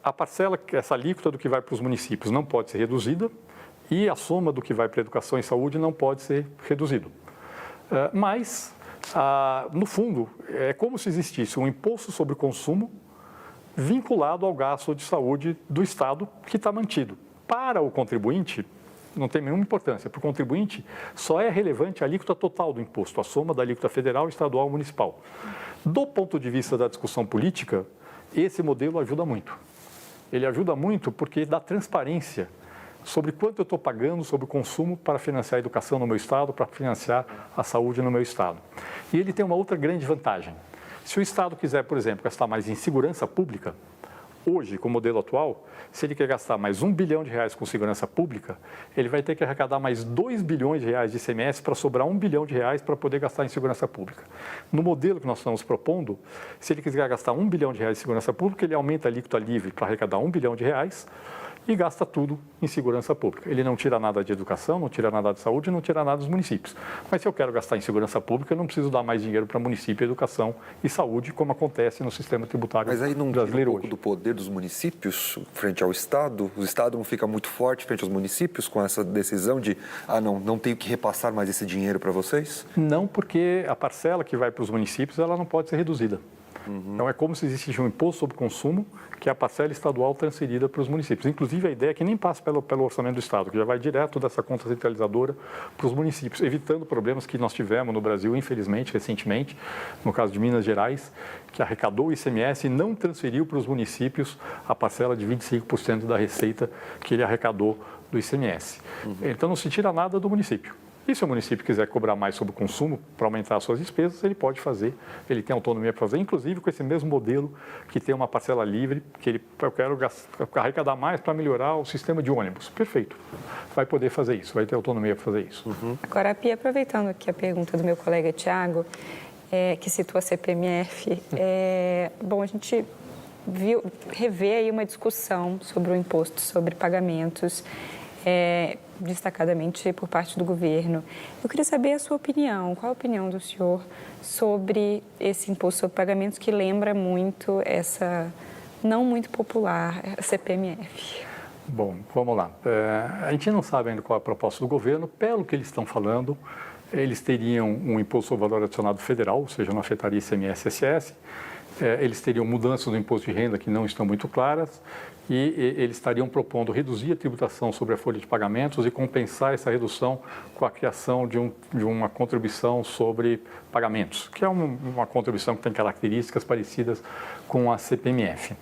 a parcela, essa alíquota do que vai para os municípios não pode ser reduzida e a soma do que vai para a educação e saúde não pode ser reduzido. Mas, no fundo, é como se existisse um imposto sobre o consumo vinculado ao gasto de saúde do Estado que está mantido. Para o contribuinte, não tem nenhuma importância. Para o contribuinte, só é relevante a alíquota total do imposto, a soma da alíquota federal, estadual e municipal. Do ponto de vista da discussão política, esse modelo ajuda muito. Ele ajuda muito porque dá transparência sobre quanto eu estou pagando sobre o consumo para financiar a educação no meu estado, para financiar a saúde no meu estado. E ele tem uma outra grande vantagem. Se o Estado quiser, por exemplo, gastar mais em segurança pública, hoje, com o modelo atual, se ele quer gastar mais R$1 bilhão com segurança pública, ele vai ter que arrecadar mais R$2 bilhões de ICMS para sobrar R$1 bilhão para poder gastar em segurança pública. No modelo que nós estamos propondo, se ele quiser gastar R$1 bilhão em segurança pública, ele aumenta a alíquota livre para arrecadar R$1 bilhão e gasta tudo em segurança pública. Ele não tira nada de educação, não tira nada de saúde, não tira nada dos municípios. Mas se eu quero gastar em segurança pública, eu não preciso dar mais dinheiro para município, educação e saúde, como acontece no sistema tributário brasileiro hoje. Mas aí não tira um pouco do poder dos municípios frente ao Estado? O Estado não fica muito forte frente aos municípios com essa decisão de, não tenho que repassar mais esse dinheiro para vocês? Não, porque a parcela que vai para os municípios, ela não pode ser reduzida. Então, é como se existisse um imposto sobre consumo, que é a parcela estadual transferida para os municípios. Inclusive, a ideia é que nem passa pelo orçamento do Estado, que já vai direto dessa conta centralizadora para os municípios, evitando problemas que nós tivemos no Brasil, infelizmente, recentemente, no caso de Minas Gerais, que arrecadou o ICMS e não transferiu para os municípios a parcela de 25% da receita que ele arrecadou do ICMS. Então, não se tira nada do município. E se o município quiser cobrar mais sobre o consumo para aumentar as suas despesas, ele pode fazer, ele tem autonomia para fazer, inclusive com esse mesmo modelo que tem uma parcela livre, que eu quero arrecadar mais para melhorar o sistema de ônibus. Perfeito, vai poder fazer isso, vai ter autonomia para fazer isso. Agora, Api, aproveitando aqui a pergunta do meu colega Tiago, que citou a CPMF, a gente revê aí uma discussão sobre o imposto sobre pagamentos, destacadamente por parte do governo. Eu queria saber a sua opinião, qual a opinião do senhor sobre esse imposto sobre pagamentos que lembra muito essa não muito popular CPMF? Bom, vamos lá. A gente não sabe ainda qual é a proposta do governo. Pelo que eles estão falando, eles teriam um imposto sobre valor adicionado federal, ou seja, não afetaria ICMS e ISS. Eles teriam mudanças no imposto de renda que não estão muito claras e eles estariam propondo reduzir a tributação sobre a folha de pagamentos e compensar essa redução com a criação de uma contribuição sobre pagamentos, que é uma contribuição que tem características parecidas com a CPMF.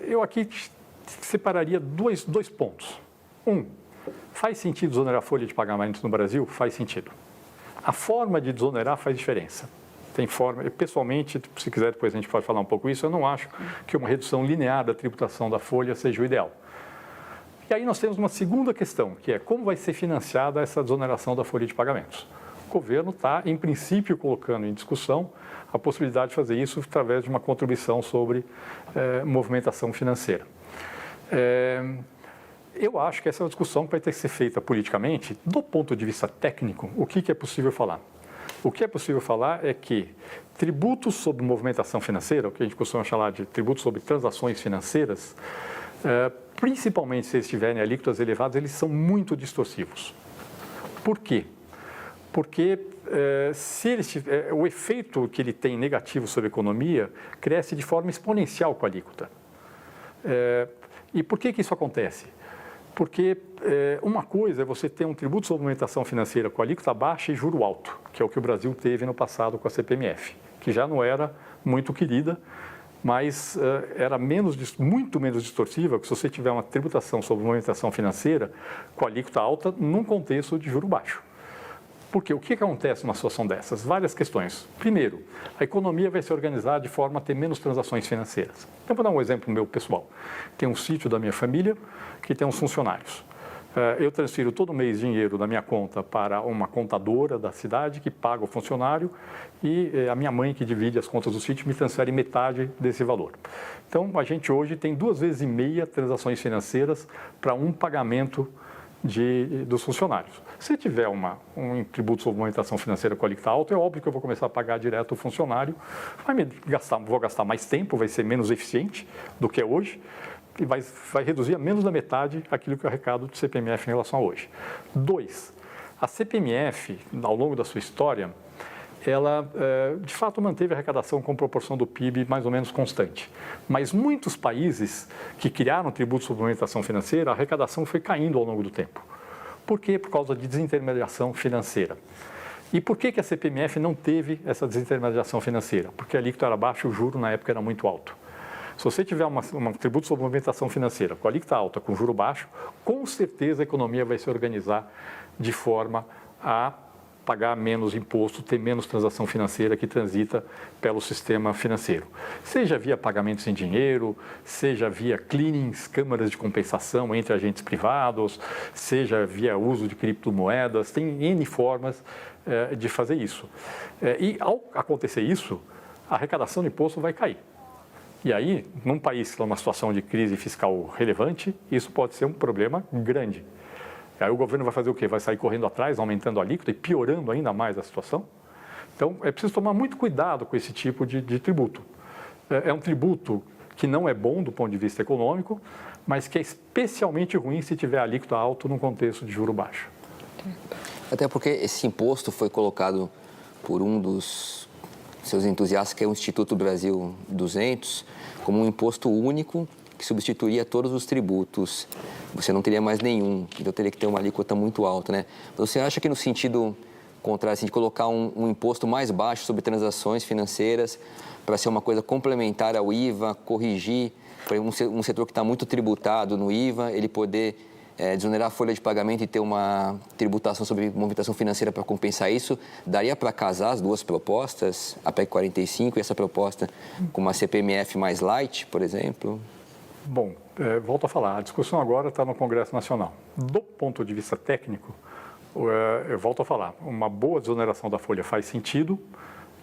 Eu aqui separaria dois pontos. Faz sentido desonerar a folha de pagamentos no Brasil? Faz sentido. A forma de desonerar faz diferença. Tem forma, pessoalmente, se quiser depois a gente pode falar um pouco isso, eu não acho que uma redução linear da tributação da folha seja o ideal. E aí nós temos uma segunda questão, que é como vai ser financiada essa desoneração da folha de pagamentos. governo está, em princípio, colocando em discussão a possibilidade de fazer isso através de uma contribuição sobre movimentação financeira. Eu acho que essa é uma discussão que vai ter que ser feita politicamente. Do ponto de vista técnico, o que é possível falar? O que é possível falar é que tributos sobre movimentação financeira, o que a gente costuma chamar de tributos sobre transações financeiras, principalmente se eles tiverem alíquotas elevadas, eles são muito distorsivos. Por quê? Porque o efeito que ele tem negativo sobre a economia cresce de forma exponencial com a alíquota. E por que isso acontece? Porque uma coisa é você ter um tributo sobre movimentação financeira com alíquota baixa e juro alto, que é o que o Brasil teve no passado com a CPMF, que já não era muito querida, mas era muito menos distorsiva que se você tiver uma tributação sobre movimentação financeira com alíquota alta num contexto de juro baixo. Porque o que acontece numa situação dessas? Várias questões. Primeiro, a economia vai se organizar de forma a ter menos transações financeiras. Então, vou dar um exemplo meu pessoal. Tem um sítio da minha família que tem uns funcionários. Eu transfiro todo mês dinheiro da minha conta para uma contadora da cidade que paga o funcionário e a minha mãe, que divide as contas do sítio, me transfere metade desse valor. Então, a gente hoje tem 2,5 vezes transações financeiras para um pagamento dos funcionários. Se tiver um tributo sobre movimentação financeira com alíquota alta, é óbvio que eu vou começar a pagar direto o funcionário, vou gastar mais tempo, vai ser menos eficiente do que é hoje e vai reduzir a menos da metade aquilo que é o arrecado do CPMF em relação a hoje. 2, a CPMF, ao longo da sua história, ela de fato manteve a arrecadação com proporção do PIB mais ou menos constante. Mas muitos países que criaram tributos sobre movimentação financeira, a arrecadação foi caindo ao longo do tempo. Por quê? Por causa de desintermediação financeira. E por que a CPMF não teve essa desintermediação financeira? Porque a alíquota era baixa e o juro na época era muito alto. Se você tiver um tributo sobre movimentação financeira com alíquota alta, com juro baixo, com certeza a economia vai se organizar de forma a pagar menos imposto, ter menos transação financeira que transita pelo sistema financeiro. Seja via pagamentos em dinheiro, seja via cleanings, câmaras de compensação entre agentes privados, seja via uso de criptomoedas, tem N formas de fazer isso. E ao acontecer isso, a arrecadação de imposto vai cair. E aí, num país que está numa situação de crise fiscal relevante, isso pode ser um problema grande. Aí o governo vai fazer o quê? Vai sair correndo atrás, aumentando a alíquota e piorando ainda mais a situação? Então, é preciso tomar muito cuidado com esse tipo de tributo. É um tributo que não é bom do ponto de vista econômico, mas que é especialmente ruim se tiver alíquota alto num contexto de juro baixo. Até porque esse imposto foi colocado por um dos seus entusiastas, que é o Instituto Brasil 200, como um imposto único que substituiria todos os tributos. Você não teria mais nenhum, então teria que ter uma alíquota muito alta, né? Você acha que no sentido contrário, assim, de colocar um imposto mais baixo sobre transações financeiras para ser uma coisa complementar ao IVA, corrigir um setor que está muito tributado no IVA, ele poder desonerar a folha de pagamento e ter uma tributação sobre movimentação financeira para compensar isso, daria para casar as duas propostas, a PEC 45 e essa proposta com uma CPMF mais light, por exemplo? Bom, volto a falar, a discussão agora está no Congresso Nacional. Do ponto de vista técnico, eu volto a falar, uma boa desoneração da folha faz sentido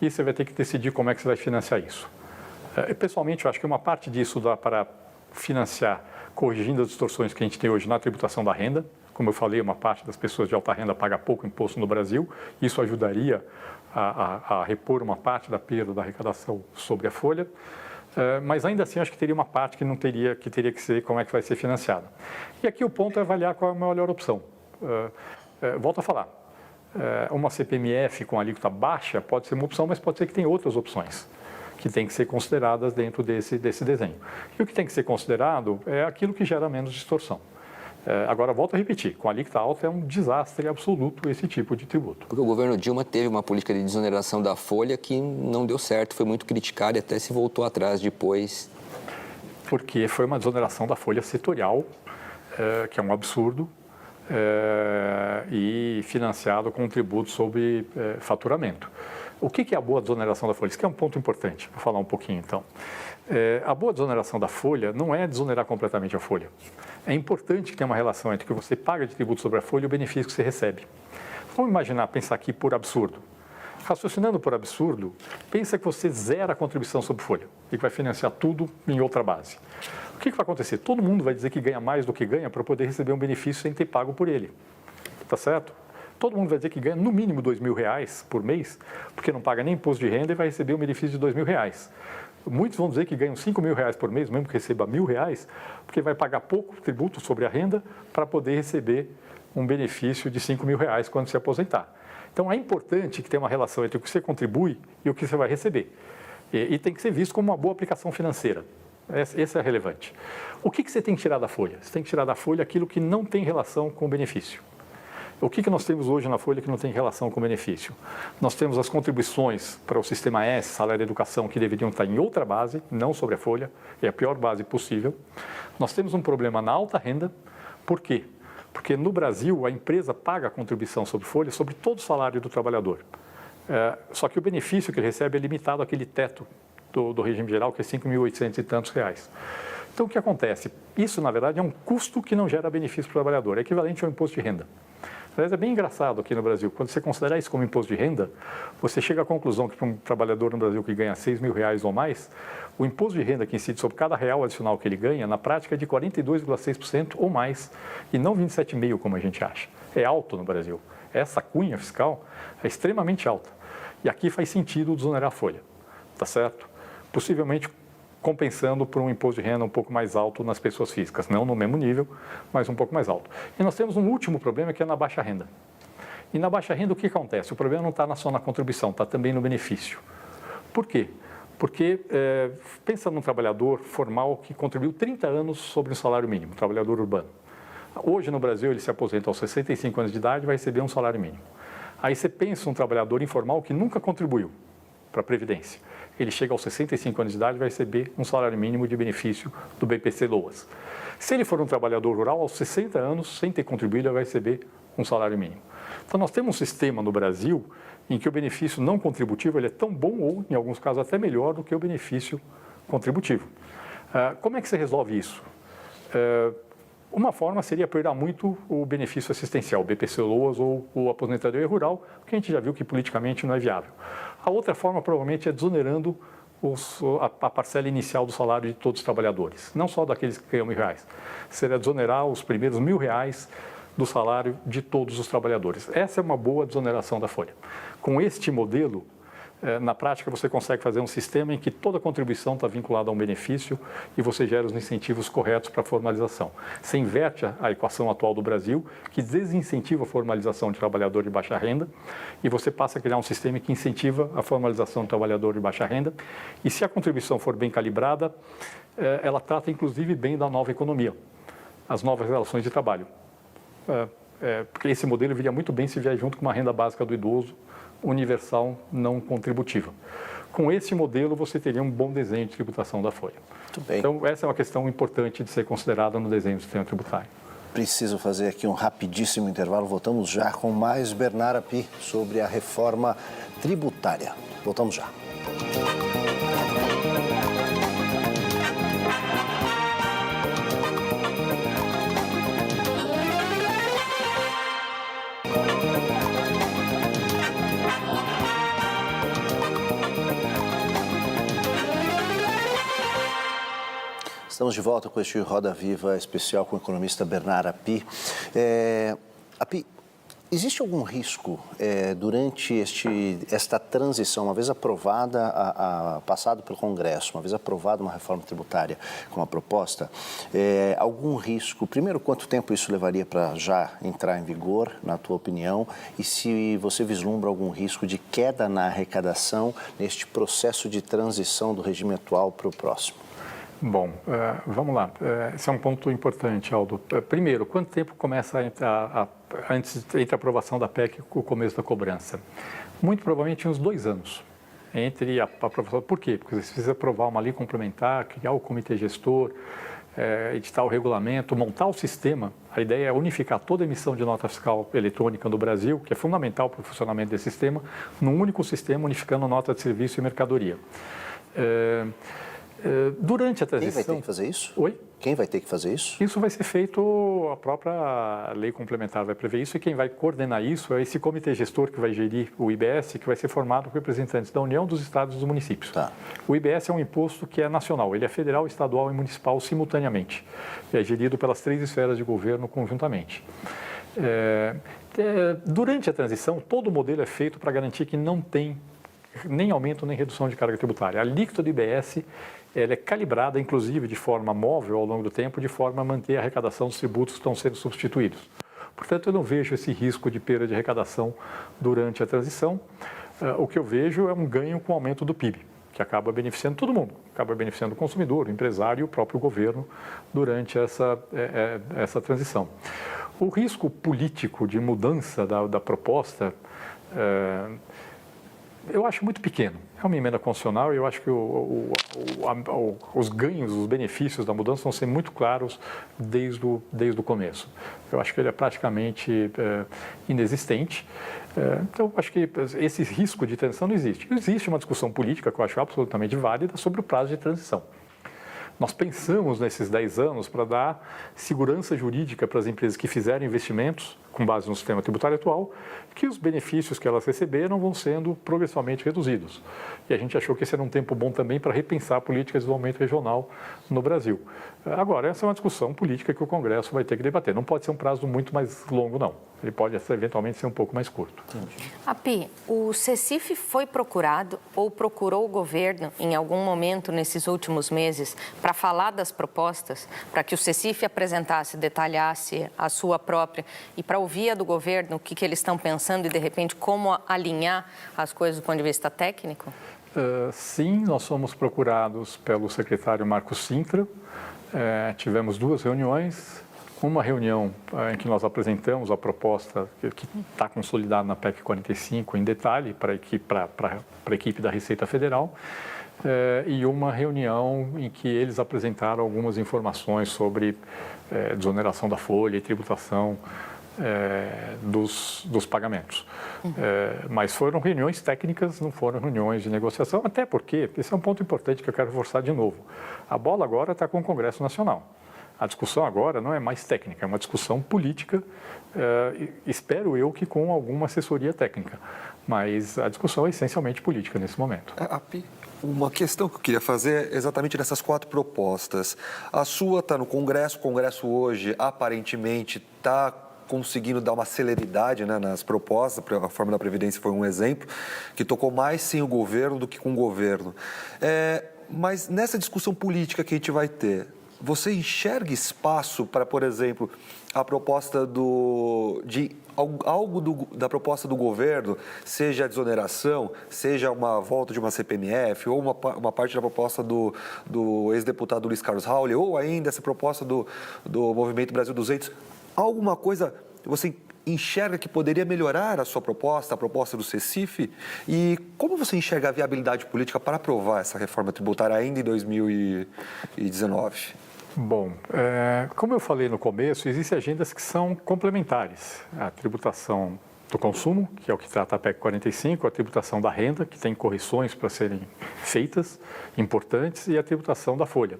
e você vai ter que decidir como é que você vai financiar isso. Pessoalmente, eu acho que uma parte disso dá para financiar corrigindo as distorções que a gente tem hoje na tributação da renda. Como eu falei, uma parte das pessoas de alta renda paga pouco imposto no Brasil. Isso ajudaria a repor uma parte da perda da arrecadação sobre a folha. Mas ainda assim, acho que teria uma parte que teria que ser como é que vai ser financiada. E aqui o ponto é avaliar qual é a melhor opção. Volto a falar, uma CPMF com alíquota baixa pode ser uma opção, mas pode ser que tenha outras opções que têm que ser consideradas dentro desse desenho. E o que tem que ser considerado é aquilo que gera menos distorção. Agora, volto a repetir, com a alíquota alta é um desastre absoluto esse tipo de tributo. Porque o governo Dilma teve uma política de desoneração da folha que não deu certo, foi muito criticada e até se voltou atrás depois. Porque foi uma desoneração da folha setorial, que é um absurdo, e financiado com um tributo sobre faturamento. O que é a boa desoneração da folha? Isso que é um ponto importante, vou falar um pouquinho então. A boa desoneração da folha não é desonerar completamente a folha. É importante que tenha uma relação entre o que você paga de tributo sobre a folha e o benefício que você recebe. Vamos imaginar, pensar aqui por absurdo. Raciocinando por absurdo, pensa que você zera a contribuição sobre folha e que vai financiar tudo em outra base. O que vai acontecer? Todo mundo vai dizer que ganha mais do que ganha para poder receber um benefício sem ter pago por ele. Tá certo? Todo mundo vai dizer que ganha no mínimo R$2.000 por mês, porque não paga nem imposto de renda e vai receber um benefício de R$2.000. Muitos vão dizer que ganham R$5.000 por mês, mesmo que receba R$1.000, porque vai pagar pouco tributo sobre a renda para poder receber um benefício de R$5.000 quando se aposentar. Então, é importante que tenha uma relação entre o que você contribui e o que você vai receber. E tem que ser visto como uma boa aplicação financeira. Esse é relevante. O que você tem que tirar da folha? Você tem que tirar da folha aquilo que não tem relação com o benefício. O que nós temos hoje na folha que não tem relação com o benefício? Nós temos as contribuições para o Sistema S, salário e educação, que deveriam estar em outra base, não sobre a folha, é a pior base possível. Nós temos um problema na alta renda. Por quê? Porque no Brasil a empresa paga a contribuição sobre folha sobre todo o salário do trabalhador. Só que o benefício que ele recebe é limitado àquele teto do regime geral, que é R$5.800 e tantos. Então o que acontece? Isso, na verdade, é um custo que não gera benefício para o trabalhador, é equivalente ao imposto de renda. Aliás, é bem engraçado aqui no Brasil, quando você considerar isso como imposto de renda, você chega à conclusão que para um trabalhador no Brasil que ganha R$6.000 ou mais, o imposto de renda que incide sobre cada real adicional que ele ganha, na prática é de 42,6% ou mais, e não 27,5% como a gente acha. É alto no Brasil. Essa cunha fiscal é extremamente alta. E aqui faz sentido desonerar a folha, tá certo? Possivelmente compensando por um imposto de renda um pouco mais alto nas pessoas físicas, não no mesmo nível, mas um pouco mais alto. E nós temos um último problema que é na baixa renda. E na baixa renda o que acontece? O problema não está só na contribuição, está também no benefício. Por quê? Porque pensa num trabalhador formal que contribuiu 30 anos sobre um salário mínimo, trabalhador urbano. Hoje no Brasil ele se aposenta aos 65 anos de idade e vai receber um salário mínimo. Aí você pensa um trabalhador informal que nunca contribuiu para a Previdência. Ele chega aos 65 anos de idade e vai receber um salário mínimo de benefício do BPC-Loas. Se ele for um trabalhador rural, aos 60 anos, sem ter contribuído, ele vai receber um salário mínimo. Então, nós temos um sistema no Brasil em que o benefício não contributivo ele é tão bom ou, em alguns casos, até melhor do que o benefício contributivo. Como é que você resolve isso? Uma forma seria priorizar muito o benefício assistencial, o BPC-Loas ou o aposentadoria rural, porque a gente já viu que politicamente não é viável. A outra forma, provavelmente, é desonerando a parcela inicial do salário de todos os trabalhadores, não só daqueles que ganham R$1.000. Seria desonerar os primeiros R$1.000 do salário de todos os trabalhadores. Essa é uma boa desoneração da folha. Com este modelo, na prática, você consegue fazer um sistema em que toda contribuição está vinculada a um benefício e você gera os incentivos corretos para a formalização. Você inverte a equação atual do Brasil, que desincentiva a formalização de trabalhador de baixa renda, e você passa a criar um sistema que incentiva a formalização de trabalhador de baixa renda. E se a contribuição for bem calibrada, ela trata inclusive bem da nova economia, as novas relações de trabalho. Porque esse modelo viria muito bem se vier junto com uma renda básica do idoso, universal não contributiva. Com esse modelo, você teria um bom desenho de tributação da folha. Muito bem. Então, essa é uma questão importante de ser considerada no desenho do sistema tributário. Preciso fazer aqui um rapidíssimo intervalo. Voltamos já com mais Bernard Api sobre a reforma tributária. Voltamos já. Estamos de volta com este Roda Viva especial com o economista Bernard Api. Api, existe algum risco durante esta transição, uma vez aprovada, passado pelo Congresso, uma vez aprovada uma reforma tributária com a proposta, algum risco? Primeiro, quanto tempo isso levaria para já entrar em vigor, na tua opinião? E se você vislumbra algum risco de queda na arrecadação neste processo de transição do regime atual para o próximo? Bom, vamos lá. Esse é um ponto importante, Aldo. Primeiro, quanto tempo começa antes entre a aprovação da PEC e o começo da cobrança? Muito provavelmente uns 2 anos entre a aprovação. Por quê? Porque você precisa aprovar uma lei complementar, criar o comitê gestor, editar o regulamento, montar o sistema. A ideia é unificar toda a emissão de nota fiscal eletrônica no Brasil, que é fundamental para o funcionamento desse sistema, num único sistema, unificando nota de serviço e mercadoria. Durante a transição... Quem vai ter que fazer isso? Oi? Quem vai ter que fazer isso? Isso vai ser feito, a própria lei complementar vai prever isso, e quem vai coordenar isso é esse comitê gestor que vai gerir o IBS, que vai ser formado por representantes da União, dos estados e dos municípios. Tá. O IBS é um imposto que é nacional, ele é federal, estadual e municipal simultaneamente. É gerido pelas 3 esferas de governo conjuntamente. Durante a transição, todo o modelo é feito para garantir que não tem nem aumento nem redução de carga tributária. A alíquota do IBS ela é calibrada, inclusive, de forma móvel ao longo do tempo, de forma a manter a arrecadação dos tributos que estão sendo substituídos. Portanto, eu não vejo esse risco de perda de arrecadação durante a transição. O que eu vejo é um ganho com o aumento do PIB, que acaba beneficiando todo mundo, acaba beneficiando o consumidor, o empresário e o próprio governo durante essa transição. O risco político de mudança da proposta, eu acho muito pequeno. É uma emenda constitucional e eu acho que os ganhos, os benefícios da mudança vão ser muito claros desde o começo. Eu acho que ele é praticamente inexistente. Então, eu acho que esse risco de transição não existe. Existe uma discussão política que eu acho absolutamente válida sobre o prazo de transição. Nós pensamos nesses 10 anos para dar segurança jurídica para as empresas que fizerem investimentos com base no sistema tributário atual, que os benefícios que elas receberam vão sendo progressivamente reduzidos. E a gente achou que esse era um tempo bom também para repensar políticas de desenvolvimento regional no Brasil. Agora, essa é uma discussão política que o Congresso vai ter que debater. Não pode ser um prazo muito mais longo, não. Ele pode, eventualmente, ser um pouco mais curto. Api, o CECIF foi procurado ou procurou o governo em algum momento nesses últimos meses para falar das propostas, para que o CECIF apresentasse, detalhasse a sua própria e para ouvir a do governo o que eles estão pensando e, de repente, como alinhar as coisas do ponto de vista técnico? Sim, nós fomos procurados pelo secretário Marcos Sintra. Tivemos 2 reuniões. Uma reunião em que nós apresentamos a proposta que está consolidada na PEC 45 em detalhe para a equipe da Receita Federal e uma reunião em que eles apresentaram algumas informações sobre desoneração da folha e tributação dos pagamentos. Mas foram reuniões técnicas, não foram reuniões de negociação, até porque, esse é um ponto importante que eu quero reforçar de novo, a bola agora está com o Congresso Nacional. A discussão agora não é mais técnica, é uma discussão política, espero eu que com alguma assessoria técnica, mas a discussão é essencialmente política nesse momento. Uma questão que eu queria fazer é exatamente nessas 4 propostas. A sua está no Congresso, o Congresso hoje aparentemente está conseguindo dar uma celeridade, né, nas propostas, a reforma da Previdência foi um exemplo, que tocou mais sem o governo do que com o governo. Mas nessa discussão política que a gente vai ter, você enxerga espaço para, por exemplo, a proposta da proposta do governo, seja a desoneração, seja uma volta de uma CPMF, ou uma parte da proposta do ex-deputado Luiz Carlos Rauli, ou ainda essa proposta do Movimento Brasil 200, alguma coisa você enxerga que poderia melhorar a sua proposta, a proposta do CECIF? E como você enxerga a viabilidade política para aprovar essa reforma tributária ainda em 2019? Bom, como eu falei no começo, existem agendas que são complementares. A tributação do consumo, que é o que trata a PEC 45, a tributação da renda, que tem correções para serem feitas, importantes, e a tributação da folha.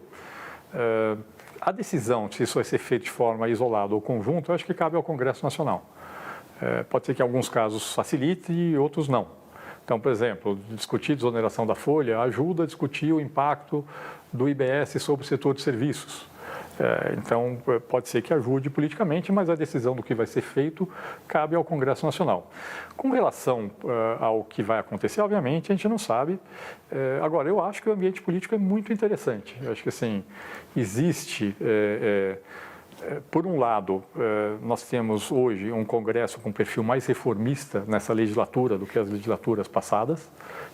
A decisão se isso vai ser feito de forma isolada ou conjunta, eu acho que cabe ao Congresso Nacional. Pode ser que em alguns casos facilite e outros não. Então, por exemplo, discutir desoneração da folha ajuda a discutir o impacto do IBS sobre o setor de serviços. Então, pode ser que ajude politicamente, mas a decisão do que vai ser feito cabe ao Congresso Nacional. Com relação ao que vai acontecer, obviamente, a gente não sabe. Agora, eu acho que o ambiente político é muito interessante. Eu acho que, assim, existe... Por um lado, nós temos hoje um Congresso com perfil mais reformista nessa legislatura do que as legislaturas passadas.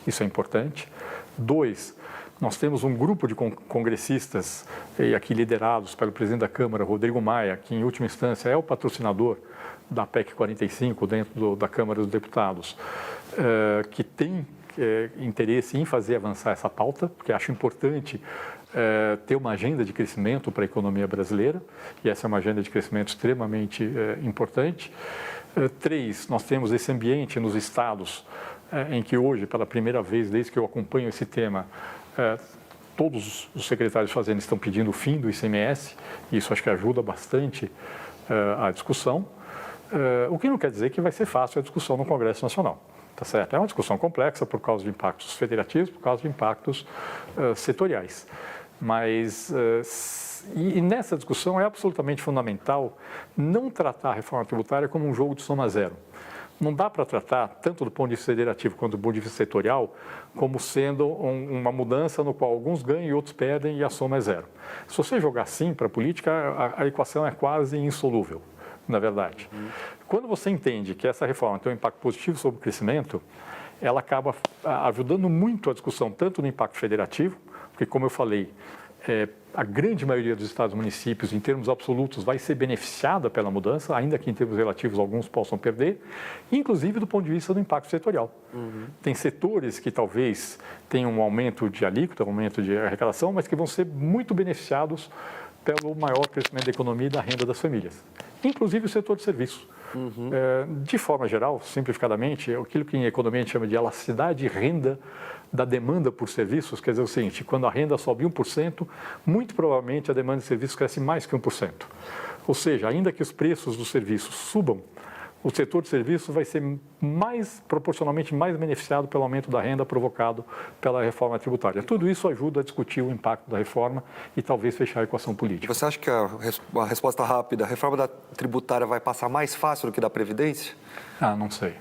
Isso é importante. 2, nós temos um grupo de congressistas, e aqui liderados pelo presidente da Câmara, Rodrigo Maia, que em última instância é o patrocinador da PEC 45 dentro da Câmara dos Deputados, que tem interesse em fazer avançar essa pauta, porque acho importante ter uma agenda de crescimento para a economia brasileira, e essa é uma agenda de crescimento extremamente importante. 3, nós temos esse ambiente nos estados em que hoje, pela primeira vez, desde que eu acompanho esse tema, todos os secretários de Fazenda estão pedindo o fim do ICMS, e isso acho que ajuda bastante a discussão, o que não quer dizer que vai ser fácil a discussão no Congresso Nacional. Tá certo? É uma discussão complexa por causa de impactos federativos, por causa de impactos setoriais. Mas, e nessa discussão é absolutamente fundamental não tratar a reforma tributária como um jogo de soma zero. Não dá para tratar, tanto do ponto de vista federativo quanto do ponto de vista setorial, como sendo uma mudança no qual alguns ganham e outros perdem e a soma é zero. Se você jogar assim para a política, a equação é quase insolúvel, na verdade. Quando você entende que essa reforma tem um impacto positivo sobre o crescimento, ela acaba ajudando muito a discussão, tanto no impacto federativo, porque, como eu falei, a grande maioria dos estados e municípios, em termos absolutos, vai ser beneficiada pela mudança, ainda que em termos relativos alguns possam perder, inclusive do ponto de vista do impacto setorial. Tem setores que talvez tenham um aumento de alíquota, um aumento de arrecadação, mas que vão ser muito beneficiados pelo maior crescimento da economia e da renda das famílias, inclusive o setor de serviços. De forma geral, simplificadamente, aquilo que em economia a gente chama de elasticidade de renda da demanda por serviços, quer dizer o seguinte, quando a renda sobe 1%, muito provavelmente a demanda de serviços cresce mais que 1%. Ou seja, ainda que os preços dos serviços subam, o setor de serviços vai ser proporcionalmente mais beneficiado pelo aumento da renda provocado pela reforma tributária. Tudo isso ajuda a discutir o impacto da reforma e talvez fechar a equação política. Você acha que a resposta rápida, a reforma da tributária vai passar mais fácil do que da Previdência? Não sei.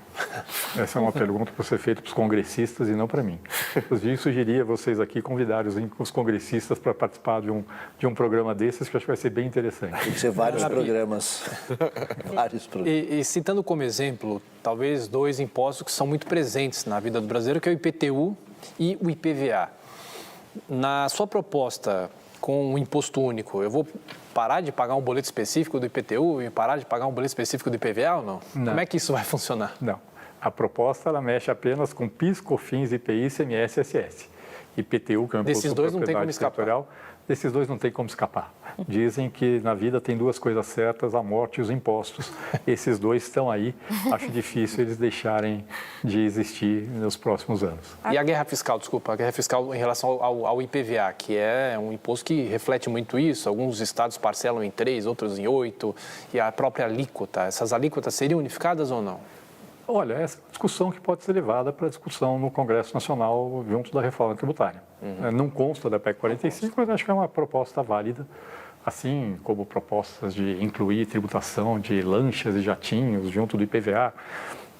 Essa é uma pergunta para ser feita para os congressistas e não para mim. Inclusive, sugeria vocês aqui convidarem os congressistas para participar de um programa desses, que eu acho que vai ser bem interessante. Tem que ser vários programas. Vários programas. E citando como exemplo, talvez dois impostos que são muito presentes na vida do brasileiro, que é o IPTU e o IPVA. Na sua proposta com o imposto único, eu vou parar de pagar um boleto específico do IPTU e parar de pagar um boleto específico do IPVA ou não? Como é que isso vai funcionar? Não. A proposta ela mexe apenas com PIS, COFINS, IPI, ICMS e ISS. IPTU, que é um imposto desses dois não tem como escapar. Desses dois não tem como escapar. Dizem que na vida tem duas coisas certas, a morte e os impostos. Esses dois estão aí. Acho difícil eles deixarem de existir nos próximos anos. E a guerra fiscal, desculpa, a guerra fiscal em relação ao IPVA, que é um imposto que reflete muito isso. Alguns estados parcelam em 3, outros em 8. E a própria alíquota, essas alíquotas seriam unificadas ou não? Olha, essa é uma discussão que pode ser levada para discussão no Congresso Nacional junto da reforma tributária. Não consta da PEC 45, mas acho que é uma proposta válida, assim como propostas de incluir tributação de lanchas e jatinhos junto do IPVA,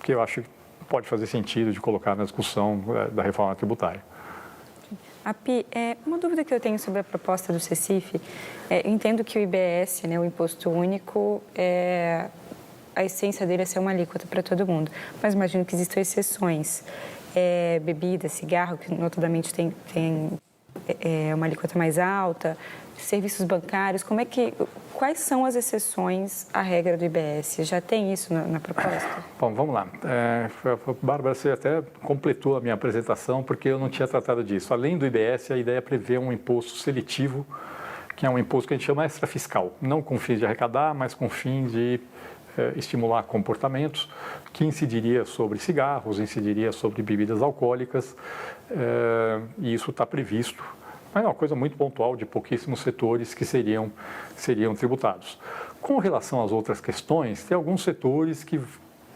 que eu acho que pode fazer sentido de colocar na discussão da reforma tributária. Api, uma dúvida que eu tenho sobre a proposta do CECIF, eu entendo que o IBS, o Imposto Único, a essência dele é ser uma alíquota para todo mundo, mas imagino que existam exceções. Bebida, cigarro, que notadamente tem uma alíquota mais alta, serviços bancários, quais são as exceções à regra do IBS? Já tem isso na proposta? Bom, vamos lá. Bárbara, você até completou a minha apresentação, porque eu não tinha tratado disso. Além do IBS, a ideia prevê um imposto seletivo, que é um imposto que a gente chama extrafiscal, não com fins de arrecadar, mas com fins de estimular comportamentos, que incidiria sobre cigarros, incidiria sobre bebidas alcoólicas, e isso está previsto. Mas é uma coisa muito pontual de pouquíssimos setores que seriam tributados. Com relação às outras questões, tem alguns setores que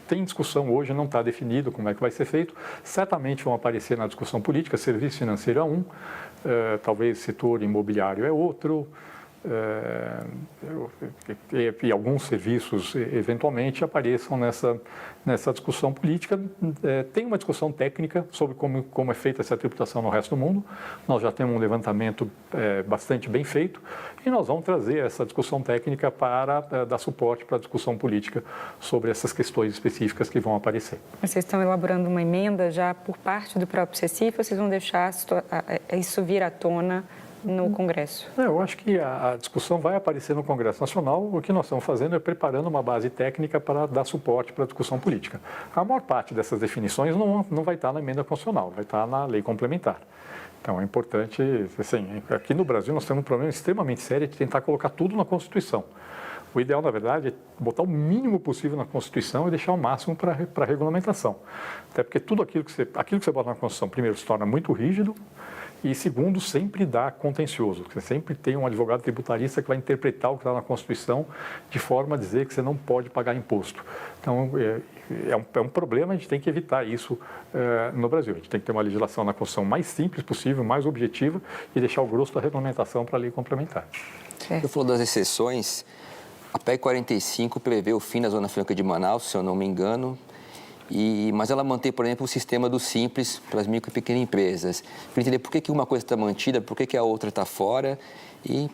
tem discussão hoje, não está definido como é que vai ser feito, certamente vão aparecer na discussão política, serviço financeiro é um, talvez setor imobiliário é outro, e alguns serviços eventualmente apareçam nessa discussão política. Tem uma discussão técnica sobre como é feita essa tributação no resto do mundo. Nós já temos um levantamento bastante bem feito e nós vamos trazer essa discussão técnica para dar suporte para a discussão política sobre essas questões específicas que vão aparecer. Vocês estão elaborando uma emenda já por parte do próprio CECIF, ou vocês vão deixar isso vir à tona no Congresso? Eu acho que a discussão vai aparecer no Congresso Nacional. O que nós estamos fazendo é preparando uma base técnica para dar suporte para a discussão política. A maior parte dessas definições não vai estar na emenda constitucional, vai estar na lei complementar. Então, é importante, assim, aqui no Brasil nós temos um problema extremamente sério de tentar colocar tudo na Constituição. O ideal, na verdade, é botar o mínimo possível na Constituição e deixar o máximo para a regulamentação. Até porque tudo aquilo que você bota na Constituição, primeiro, se torna muito rígido, E segundo, sempre dá contencioso. Você sempre tem um advogado tributarista que vai interpretar o que está na Constituição de forma a dizer que você não pode pagar imposto. Então, é um problema, a gente tem que evitar isso no Brasil. A gente tem que ter uma legislação na Constituição mais simples possível, mais objetiva e deixar o grosso da regulamentação para a lei complementar. Você falou das exceções. A PEC 45 prevê o fim da Zona Franca de Manaus, se eu não me engano, mas ela mantém, por exemplo, o sistema do Simples para as micro e pequenas empresas. Para entender por que uma coisa está mantida, por que a outra está fora e,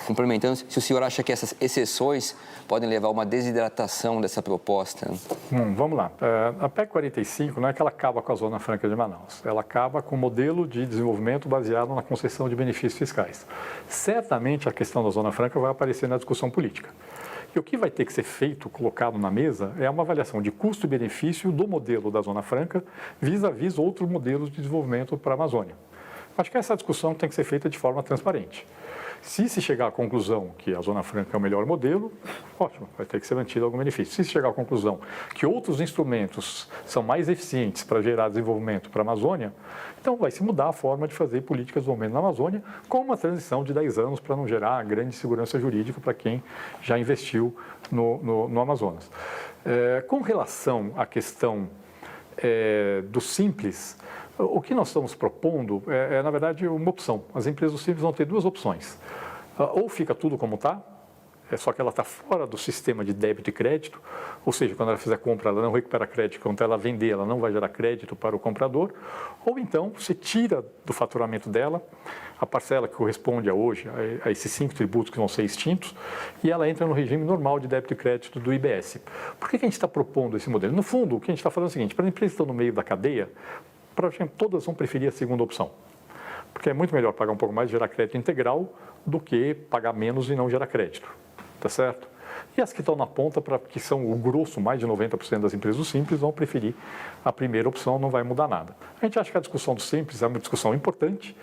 complementando, se o senhor acha que essas exceções podem levar a uma desidratação dessa proposta. Vamos lá. A PEC 45 não é que ela acaba com a Zona Franca de Manaus. Ela acaba com o modelo de desenvolvimento baseado na concessão de benefícios fiscais. Certamente a questão da Zona Franca vai aparecer na discussão política. E o que vai ter que ser feito, colocado na mesa, é uma avaliação de custo e benefício do modelo da Zona Franca vis-à-vis outros modelos de desenvolvimento para a Amazônia. Acho que essa discussão tem que ser feita de forma transparente. Se chegar à conclusão que a Zona Franca é o melhor modelo, ótimo, vai ter que ser mantido algum benefício. Se chegar à conclusão que outros instrumentos são mais eficientes para gerar desenvolvimento para a Amazônia, então vai se mudar a forma de fazer políticas de desenvolvimento na Amazônia com uma transição de 10 anos para não gerar grande segurança jurídica para quem já investiu no Amazonas. Com relação à questão do Simples, o que nós estamos propondo na verdade, uma opção. As empresas do Simples vão ter duas opções. Ou fica tudo como está, só que ela está fora do sistema de débito e crédito, ou seja, quando ela fizer compra, ela não recupera crédito, quando ela vender, ela não vai gerar crédito para o comprador, ou então você tira do faturamento dela a parcela que corresponde hoje a esses 5 tributos que vão ser extintos, e ela entra no regime normal de débito e crédito do IBS. Por que a gente está propondo esse modelo? No fundo, o que a gente está falando é o seguinte, para as empresas que estão no meio da cadeia, praticamente todas vão preferir a segunda opção. Porque é muito melhor pagar um pouco mais e gerar crédito integral do que pagar menos e não gerar crédito. Tá certo? E as que estão na ponta, que são o grosso, mais de 90% das empresas do Simples, vão preferir a primeira opção, não vai mudar nada. A gente acha que a discussão do Simples é uma discussão importante,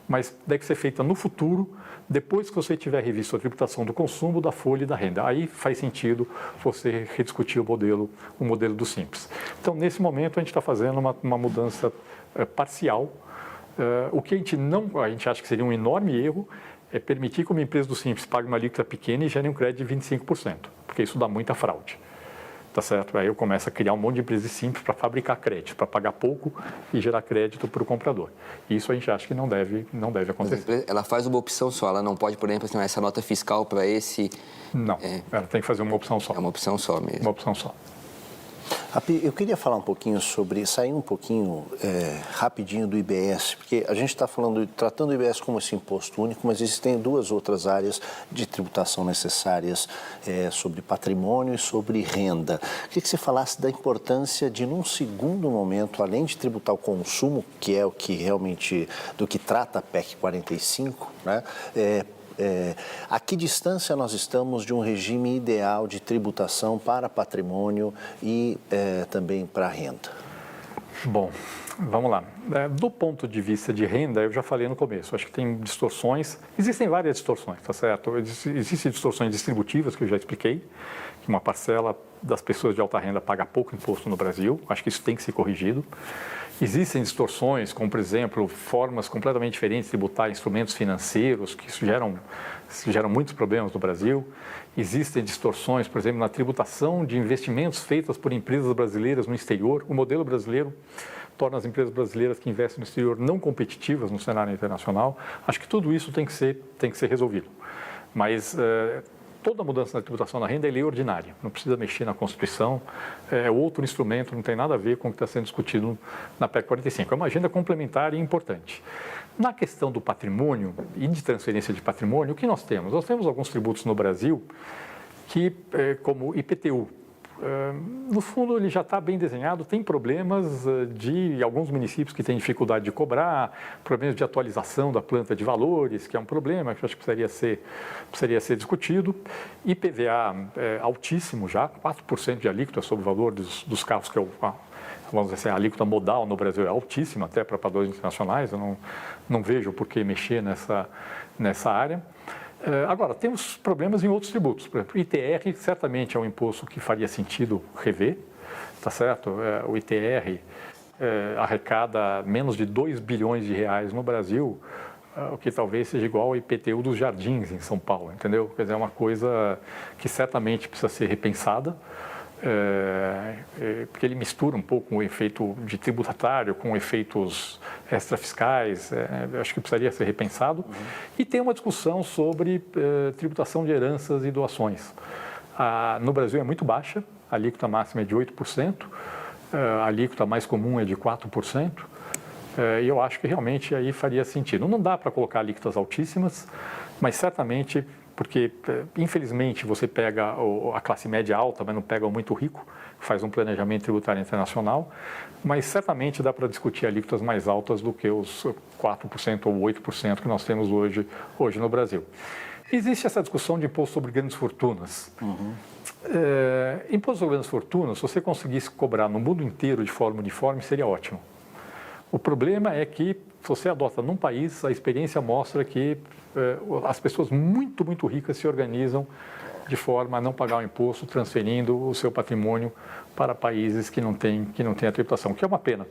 mas deve ser feita no futuro, depois que você tiver revisto a tributação do consumo, da folha e da renda. Aí faz sentido você rediscutir o modelo do Simples. Então, nesse momento, a gente está fazendo uma mudança parcial. O que a gente acha que seria um enorme erro é permitir que uma empresa do Simples pague uma alíquota pequena e gere um crédito de 25%, porque isso dá muita fraude. Tá certo? Aí eu começo a criar um monte de empresas simples para fabricar crédito, para pagar pouco e gerar crédito para o comprador. Isso a gente acha que não deve acontecer. Ela faz uma opção só, ela não pode, por exemplo, assinar essa nota fiscal para esse... Não, ela tem que fazer uma opção só. É uma opção só mesmo. Uma opção só. Api, eu queria falar um pouquinho sair um pouquinho rapidinho do IBS, porque a gente está tratando o IBS como esse imposto único, mas existem duas outras áreas de tributação necessárias sobre patrimônio e sobre renda. Eu queria que você falasse da importância de, num segundo momento, além de tributar o consumo, que é o que realmente, do que trata a PEC 45, né? A que distância nós estamos de um regime ideal de tributação para patrimônio e também para renda? Bom, vamos lá. Do ponto de vista de renda, eu já falei no começo, acho que tem distorções, existem várias distorções, tá certo? Existem distorções distributivas, que eu já expliquei, que uma parcela das pessoas de alta renda paga pouco imposto no Brasil, acho que isso tem que ser corrigido. Existem distorções, como, por exemplo, formas completamente diferentes de tributar instrumentos financeiros, que isso geram muitos problemas no Brasil. Existem distorções, por exemplo, na tributação de investimentos feitos por empresas brasileiras no exterior. O modelo brasileiro torna as empresas brasileiras que investem no exterior não competitivas no cenário internacional. Acho que tudo isso tem que ser resolvido. Mas toda mudança na tributação na renda é lei ordinária, não precisa mexer na Constituição, é outro instrumento, não tem nada a ver com o que está sendo discutido na PEC 45. É uma agenda complementar e importante. Na questão do patrimônio e de transferência de patrimônio, o que nós temos? Nós temos alguns tributos no Brasil que, como IPTU, no fundo ele já está bem desenhado, tem problemas de alguns municípios que têm dificuldade de cobrar, problemas de atualização da planta de valores, que é um problema que eu acho que precisaria ser discutido. IPVA altíssimo já, 4% de alíquota sobre o valor dos carros, que vamos dizer assim, a alíquota modal no Brasil é altíssima, até para padrões internacionais, eu não vejo por que mexer nessa área. Agora, temos problemas em outros tributos. Por exemplo, o ITR certamente é um imposto que faria sentido rever, tá certo? O ITR arrecada menos de 2 bilhões de reais no Brasil, o que talvez seja igual ao IPTU dos Jardins em São Paulo, entendeu? Quer dizer, é uma coisa que certamente precisa ser repensada, porque ele mistura um pouco o efeito de tributário com efeitos extrafiscais, acho que precisaria ser repensado. E tem uma discussão sobre tributação de heranças e doações. No Brasil é muito baixa, a alíquota máxima é de 8%, a alíquota mais comum é de 4%, e eu acho que realmente aí faria sentido. Não dá para colocar alíquotas altíssimas, mas certamente, porque infelizmente você pega a classe média alta, mas não pega o muito rico, faz um planejamento tributário internacional, mas certamente dá para discutir alíquotas mais altas do que os 4% ou 8% que nós temos hoje no Brasil. Existe essa discussão de imposto sobre grandes fortunas. Imposto sobre grandes fortunas, se você conseguisse cobrar no mundo inteiro de forma uniforme, seria ótimo. O problema é que, se você adota num país, a experiência mostra que as pessoas muito, muito ricas se organizam de forma a não pagar o imposto, transferindo o seu patrimônio para países que não têm a tributação, que é uma pena.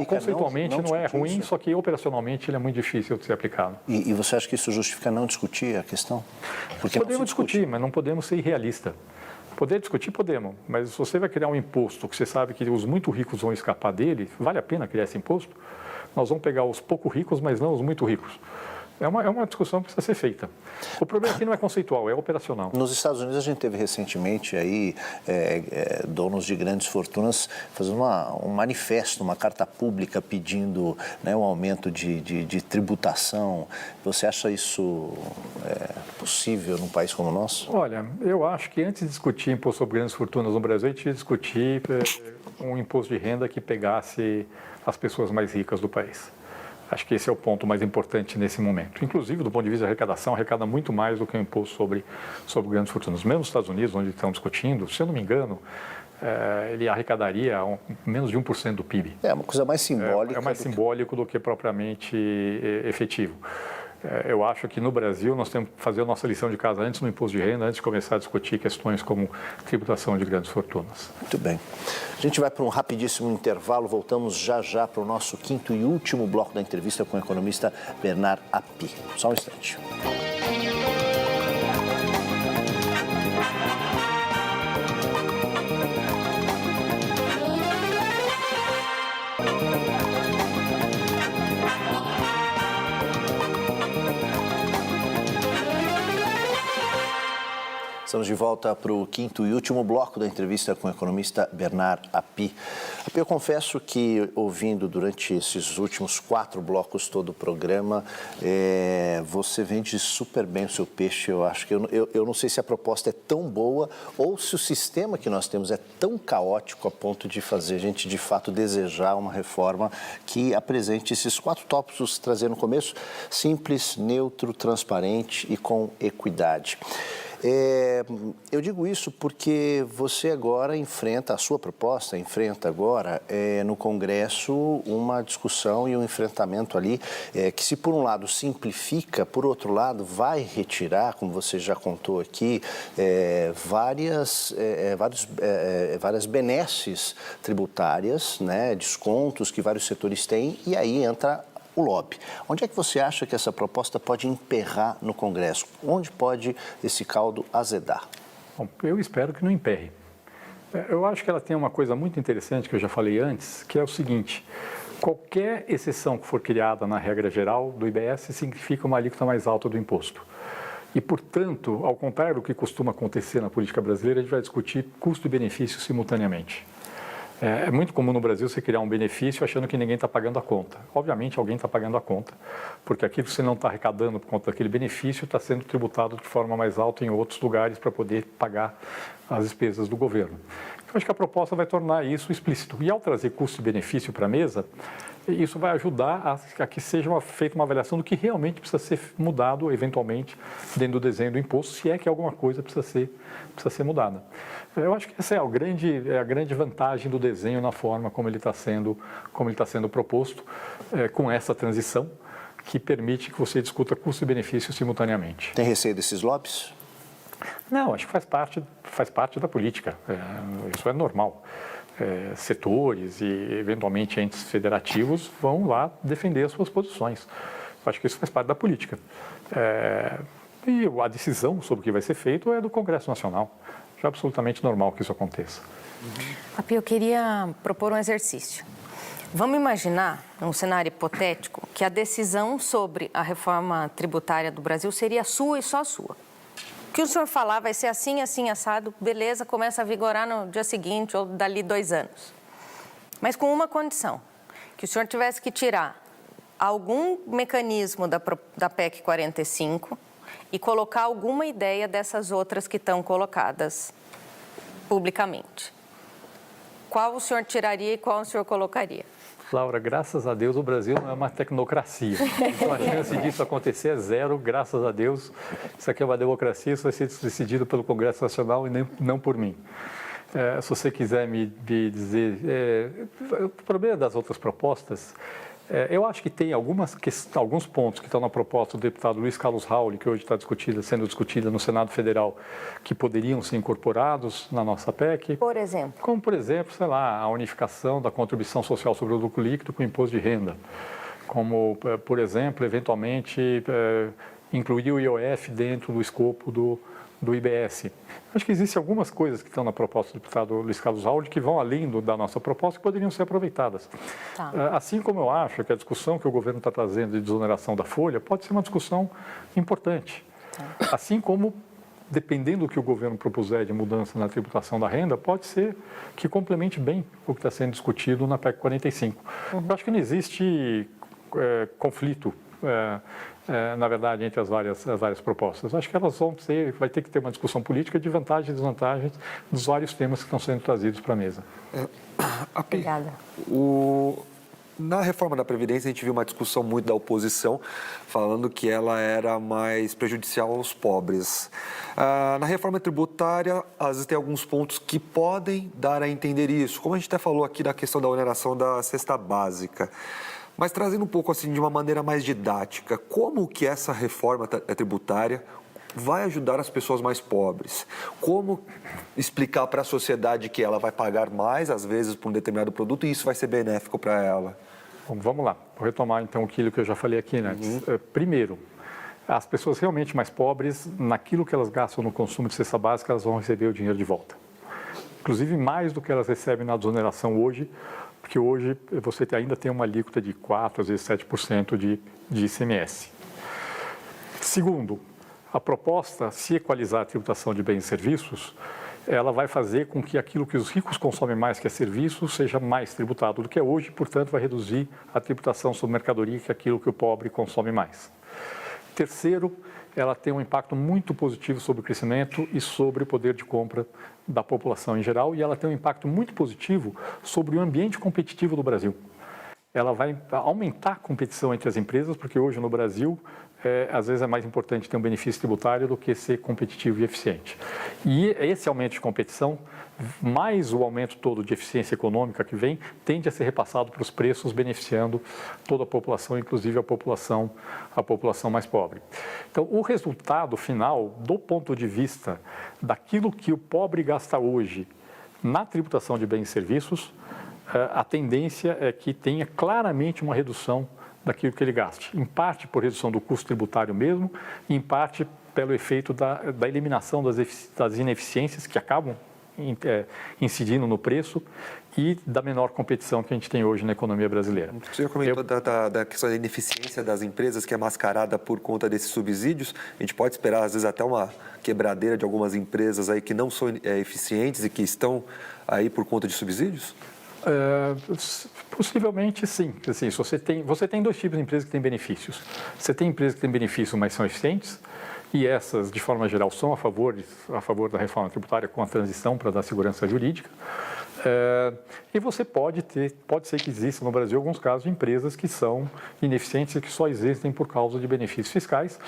Conceitualmente não é ruim, só que operacionalmente ele é muito difícil de ser aplicado. E você acha que isso justifica não discutir a questão? Porque podemos discutir, mas não podemos ser irrealistas. Poder discutir, podemos, mas se você vai criar um imposto que você sabe que os muito ricos vão escapar dele, vale a pena criar esse imposto? Nós vamos pegar os pouco ricos, mas não os muito ricos. É uma discussão que precisa ser feita. O problema aqui não é conceitual, é operacional. Nos Estados Unidos, a gente teve recentemente aí donos de grandes fortunas fazendo um manifesto, uma carta pública pedindo, né, um aumento de tributação. Você acha isso possível num país como o nosso? Olha, eu acho que antes de discutir imposto sobre grandes fortunas no Brasil, a gente ia discutir um imposto de renda que pegasse as pessoas mais ricas do país. Acho que esse é o ponto mais importante nesse momento. Inclusive, do ponto de vista da arrecadação, arrecada muito mais do que o imposto sobre grandes fortunas. Mesmo nos Estados Unidos, onde estão discutindo, se eu não me engano, ele arrecadaria menos de 1% do PIB. É uma coisa mais simbólica. É mais simbólico do que propriamente efetivo. Eu acho que no Brasil nós temos que fazer a nossa lição de casa antes no imposto de renda, antes de começar a discutir questões como tributação de grandes fortunas. Muito bem. A gente vai para um rapidíssimo intervalo, voltamos já para o nosso quinto e último bloco da entrevista com o economista Bernard Api. Só um instante. Estamos de volta para o quinto e último bloco da entrevista com o economista Bernard Api. Api, eu confesso que, ouvindo durante esses últimos 4 blocos todo o programa, você vende super bem o seu peixe. Eu acho que eu não sei se a proposta é tão boa ou se o sistema que nós temos é tão caótico a ponto de fazer a gente, de fato, desejar uma reforma que apresente esses 4 tópicos, trazendo no começo, simples, neutro, transparente e com equidade. Eu digo isso porque você agora a sua proposta enfrenta agora no Congresso uma discussão e um enfrentamento ali que, se por um lado simplifica, por outro lado vai retirar, como você já contou aqui, várias benesses tributárias, né, descontos que vários setores têm, e aí entra o lobby. Onde é que você acha que essa proposta pode emperrar no Congresso? Onde pode esse caldo azedar? Bom, eu espero que não emperre. Eu acho que ela tem uma coisa muito interessante que eu já falei antes, que é o seguinte: qualquer exceção que for criada na regra geral do IBS significa uma alíquota mais alta do imposto. E, portanto, ao contrário do que costuma acontecer na política brasileira, a gente vai discutir custo e benefício simultaneamente. É muito comum no Brasil você criar um benefício achando que ninguém está pagando a conta. Obviamente, alguém está pagando a conta, porque aquilo que você não está arrecadando por conta daquele benefício está sendo tributado de forma mais alta em outros lugares para poder pagar as despesas do governo. Então, acho que a proposta vai tornar isso explícito. E, ao trazer custo e benefício para a mesa, isso vai ajudar a que seja feita uma avaliação do que realmente precisa ser mudado, eventualmente, dentro do desenho do imposto, se é que alguma coisa precisa ser mudada. Eu acho que essa é a grande vantagem do desenho na forma como ele está sendo proposto, com essa transição, que permite que você discuta custo e benefício simultaneamente. Tem receio desses lobbies? Não, acho que faz parte da política. Isso é normal. setores e, eventualmente, entes federativos vão lá defender as suas posições. Eu acho que isso faz parte da política. E a decisão sobre o que vai ser feito é do Congresso Nacional. É absolutamente normal que isso aconteça. Papi, eu queria propor um exercício. Vamos imaginar, num cenário hipotético, que a decisão sobre a reforma tributária do Brasil seria sua e só sua. O que o senhor falar vai ser assim, assim, assado, beleza, começa a vigorar no dia seguinte ou dali 2 anos. Mas com uma condição, que o senhor tivesse que tirar algum mecanismo da PEC 45 e colocar alguma ideia dessas outras que estão colocadas publicamente. Qual o senhor tiraria e qual o senhor colocaria? Laura, graças a Deus o Brasil não é uma tecnocracia. Então a chance disso acontecer é zero, graças a Deus. Isso aqui é uma democracia, isso vai ser decidido pelo Congresso Nacional e não por mim. Se você quiser me dizer, o problema das outras propostas, eu acho que tem alguns pontos que estão na proposta do deputado Luiz Carlos Rauli, que hoje está sendo discutida no Senado Federal, que poderiam ser incorporados na nossa PEC. Por exemplo? Como, por exemplo, sei lá, a unificação da contribuição social sobre o lucro líquido com o imposto de renda. Como, por exemplo, eventualmente, incluir o IOF dentro do escopo do IBS. Acho que existem algumas coisas que estão na proposta do deputado Luiz Carlos Rauli que vão além da nossa proposta que poderiam ser aproveitadas. Tá. Assim como eu acho que a discussão que o governo está trazendo de desoneração da folha pode ser uma discussão importante. Tá. Assim como, dependendo do que o governo propuser de mudança na tributação da renda, pode ser que complemente bem o que está sendo discutido na PEC 45. Eu acho que não existe conflito na verdade, entre as várias propostas. Acho que elas vai ter que ter uma discussão política de vantagens e desvantagens dos vários temas que estão sendo trazidos para a mesa. Obrigada. Na reforma da Previdência, a gente viu uma discussão muito da oposição, falando que ela era mais prejudicial aos pobres. Na reforma tributária, às vezes tem alguns pontos que podem dar a entender isso, como a gente até falou aqui da questão da oneração da cesta básica. Mas trazendo um pouco assim de uma maneira mais didática, como que essa reforma tributária vai ajudar as pessoas mais pobres? Como explicar para a sociedade que ela vai pagar mais, às vezes, por um determinado produto e isso vai ser benéfico para ela? Bom, vamos lá, vou retomar então aquilo que eu já falei aqui antes. Primeiro, as pessoas realmente mais pobres, naquilo que elas gastam no consumo de cesta básica, elas vão receber o dinheiro de volta. Inclusive mais do que elas recebem na desoneração hoje, porque hoje você ainda tem uma alíquota de 4%, às vezes 7% de ICMS. Segundo, a proposta, se equalizar a tributação de bens e serviços, ela vai fazer com que aquilo que os ricos consomem mais, que é serviço, seja mais tributado do que é hoje, portanto, vai reduzir a tributação sobre mercadoria, que é aquilo que o pobre consome mais. Terceiro, ela tem um impacto muito positivo sobre o crescimento e sobre o poder de compra da população em geral, e ela tem um impacto muito positivo sobre o ambiente competitivo do Brasil. Ela vai aumentar a competição entre as empresas, porque hoje no Brasil, às vezes é mais importante ter um benefício tributário do que ser competitivo e eficiente. E esse aumento de competição, mais o aumento todo de eficiência econômica que vem, tende a ser repassado para os preços, beneficiando toda a população, inclusive a população mais pobre. Então, o resultado final, do ponto de vista daquilo que o pobre gasta hoje na tributação de bens e serviços, a tendência é que tenha claramente uma redução daquilo que ele gaste, em parte por redução do custo tributário mesmo, em parte pelo efeito da eliminação das ineficiências que acabam incidindo no preço e da menor competição que a gente tem hoje na economia brasileira. O senhor comentou da questão da ineficiência das empresas, que é mascarada por conta desses subsídios. A gente pode esperar, às vezes, até uma quebradeira de algumas empresas aí que não são eficientes e que estão aí por conta de subsídios? Possivelmente sim. Assim, você tem 2 tipos de empresas que têm benefícios. Você tem empresas que têm benefícios, mas são eficientes, e essas, de forma geral, são a favor da reforma tributária com a transição para dar segurança jurídica. E você pode ser que exista no Brasil alguns casos de empresas que são ineficientes e que só existem por causa de benefícios fiscais.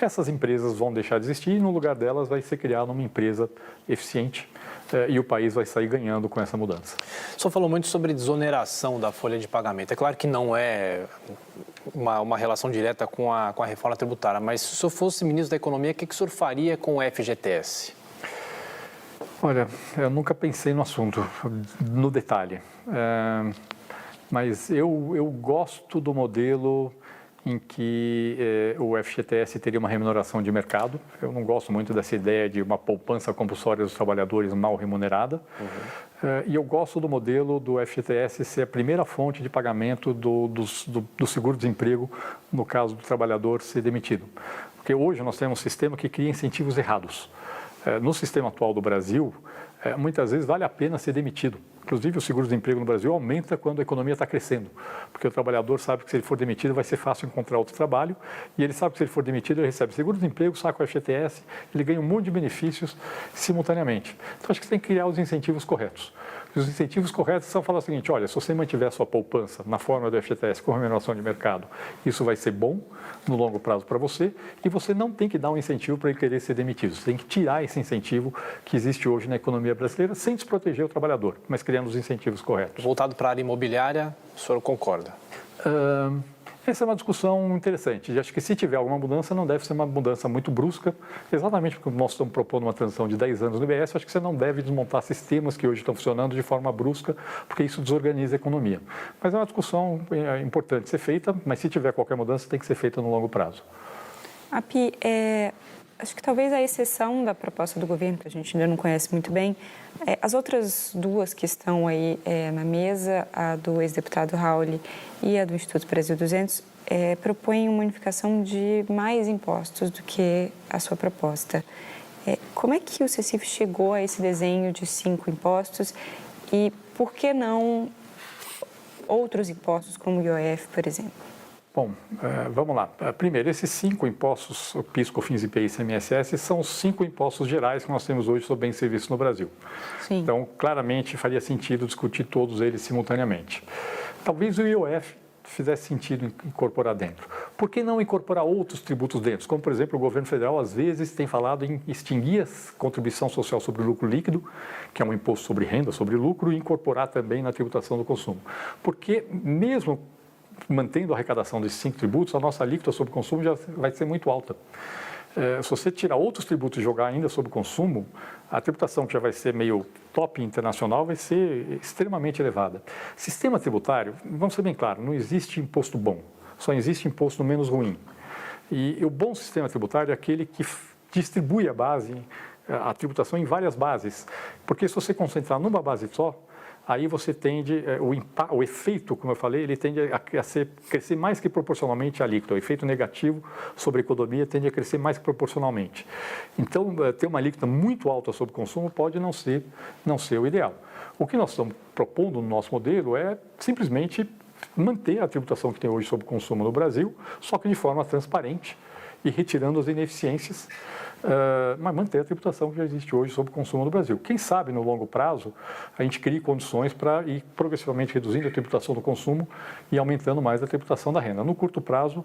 Essas empresas vão deixar de existir e no lugar delas vai ser criada uma empresa eficiente e o país vai sair ganhando com essa mudança. O senhor falou muito sobre desoneração da folha de pagamento. É claro que não é uma relação direta com a reforma tributária, mas se o senhor fosse ministro da Economia, o que o senhor faria com o FGTS? Olha, eu nunca pensei no assunto, no detalhe, mas eu gosto do modelo em que o FGTS teria uma remuneração de mercado. Eu não gosto muito dessa ideia de uma poupança compulsória dos trabalhadores mal remunerada. E eu gosto do modelo do FGTS ser a primeira fonte de pagamento do seguro-desemprego no caso do trabalhador ser demitido. Porque hoje nós temos um sistema que cria incentivos errados. No sistema atual do Brasil, muitas vezes vale a pena ser demitido. Inclusive, o seguro-desemprego no Brasil aumenta quando a economia está crescendo, porque o trabalhador sabe que se ele for demitido vai ser fácil encontrar outro trabalho e ele sabe que se ele for demitido ele recebe seguro-desemprego, saca o FGTS, ele ganha um monte de benefícios simultaneamente. Então, acho que você tem que criar os incentivos corretos. E os incentivos corretos são falar o seguinte, olha, se você mantiver a sua poupança na forma do FGTS com remuneração de mercado, isso vai ser bom no longo prazo para você e você não tem que dar um incentivo para ele querer ser demitido. Você tem que tirar esse incentivo que existe hoje na economia brasileira sem desproteger o trabalhador, mas criando os incentivos corretos. Voltado para a área imobiliária, o senhor concorda? Essa é uma discussão interessante. E acho que se tiver alguma mudança, não deve ser uma mudança muito brusca, exatamente porque nós estamos propondo uma transição de 10 anos no IBS, acho que você não deve desmontar sistemas que hoje estão funcionando de forma brusca, porque isso desorganiza a economia. Mas é uma discussão importante ser feita, mas se tiver qualquer mudança, tem que ser feita no longo prazo. Api, acho que talvez a exceção da proposta do governo, que a gente ainda não conhece muito bem, as outras duas que estão aí na mesa, a do ex-deputado Raul e a do Instituto Brasil 200, propõem uma unificação de mais impostos do que a sua proposta. Como é que o CECIF chegou a esse desenho de 5 impostos e por que não outros impostos, como o IOF, por exemplo? Bom, vamos lá. Primeiro, esses 5 impostos, PIS, COFINS, IPI e ICMS, são os 5 impostos gerais que nós temos hoje sobre bens e serviços no Brasil. Sim. Então, claramente, faria sentido discutir todos eles simultaneamente. Talvez o IOF fizesse sentido incorporar dentro. Por que não incorporar outros tributos dentro? Como, por exemplo, o governo federal, às vezes, tem falado em extinguir a contribuição social sobre o lucro líquido, que é um imposto sobre renda, sobre lucro, e incorporar também na tributação do consumo. Porque, mesmo mantendo a arrecadação desses 5 tributos, a nossa alíquota sobre consumo já vai ser muito alta. Se você tirar outros tributos e jogar ainda sobre consumo, a tributação, que já vai ser meio top internacional, vai ser extremamente elevada. Sistema tributário, vamos ser bem claros, não existe imposto bom, só existe imposto menos ruim. E o bom sistema tributário é aquele que distribui a tributação em várias bases, porque se você concentrar numa base só, aí você tende, o efeito, como eu falei, ele tende a crescer mais que proporcionalmente à alíquota. O efeito negativo sobre a economia tende a crescer mais que proporcionalmente. Então, ter uma alíquota muito alta sobre o consumo pode não ser o ideal. O que nós estamos propondo no nosso modelo é simplesmente manter a tributação que tem hoje sobre o consumo no Brasil, só que de forma transparente e retirando as ineficiências, mas manter a tributação que já existe hoje sobre o consumo no Brasil. Quem sabe, no longo prazo, a gente crie condições para ir progressivamente reduzindo a tributação do consumo e aumentando mais a tributação da renda. No curto prazo,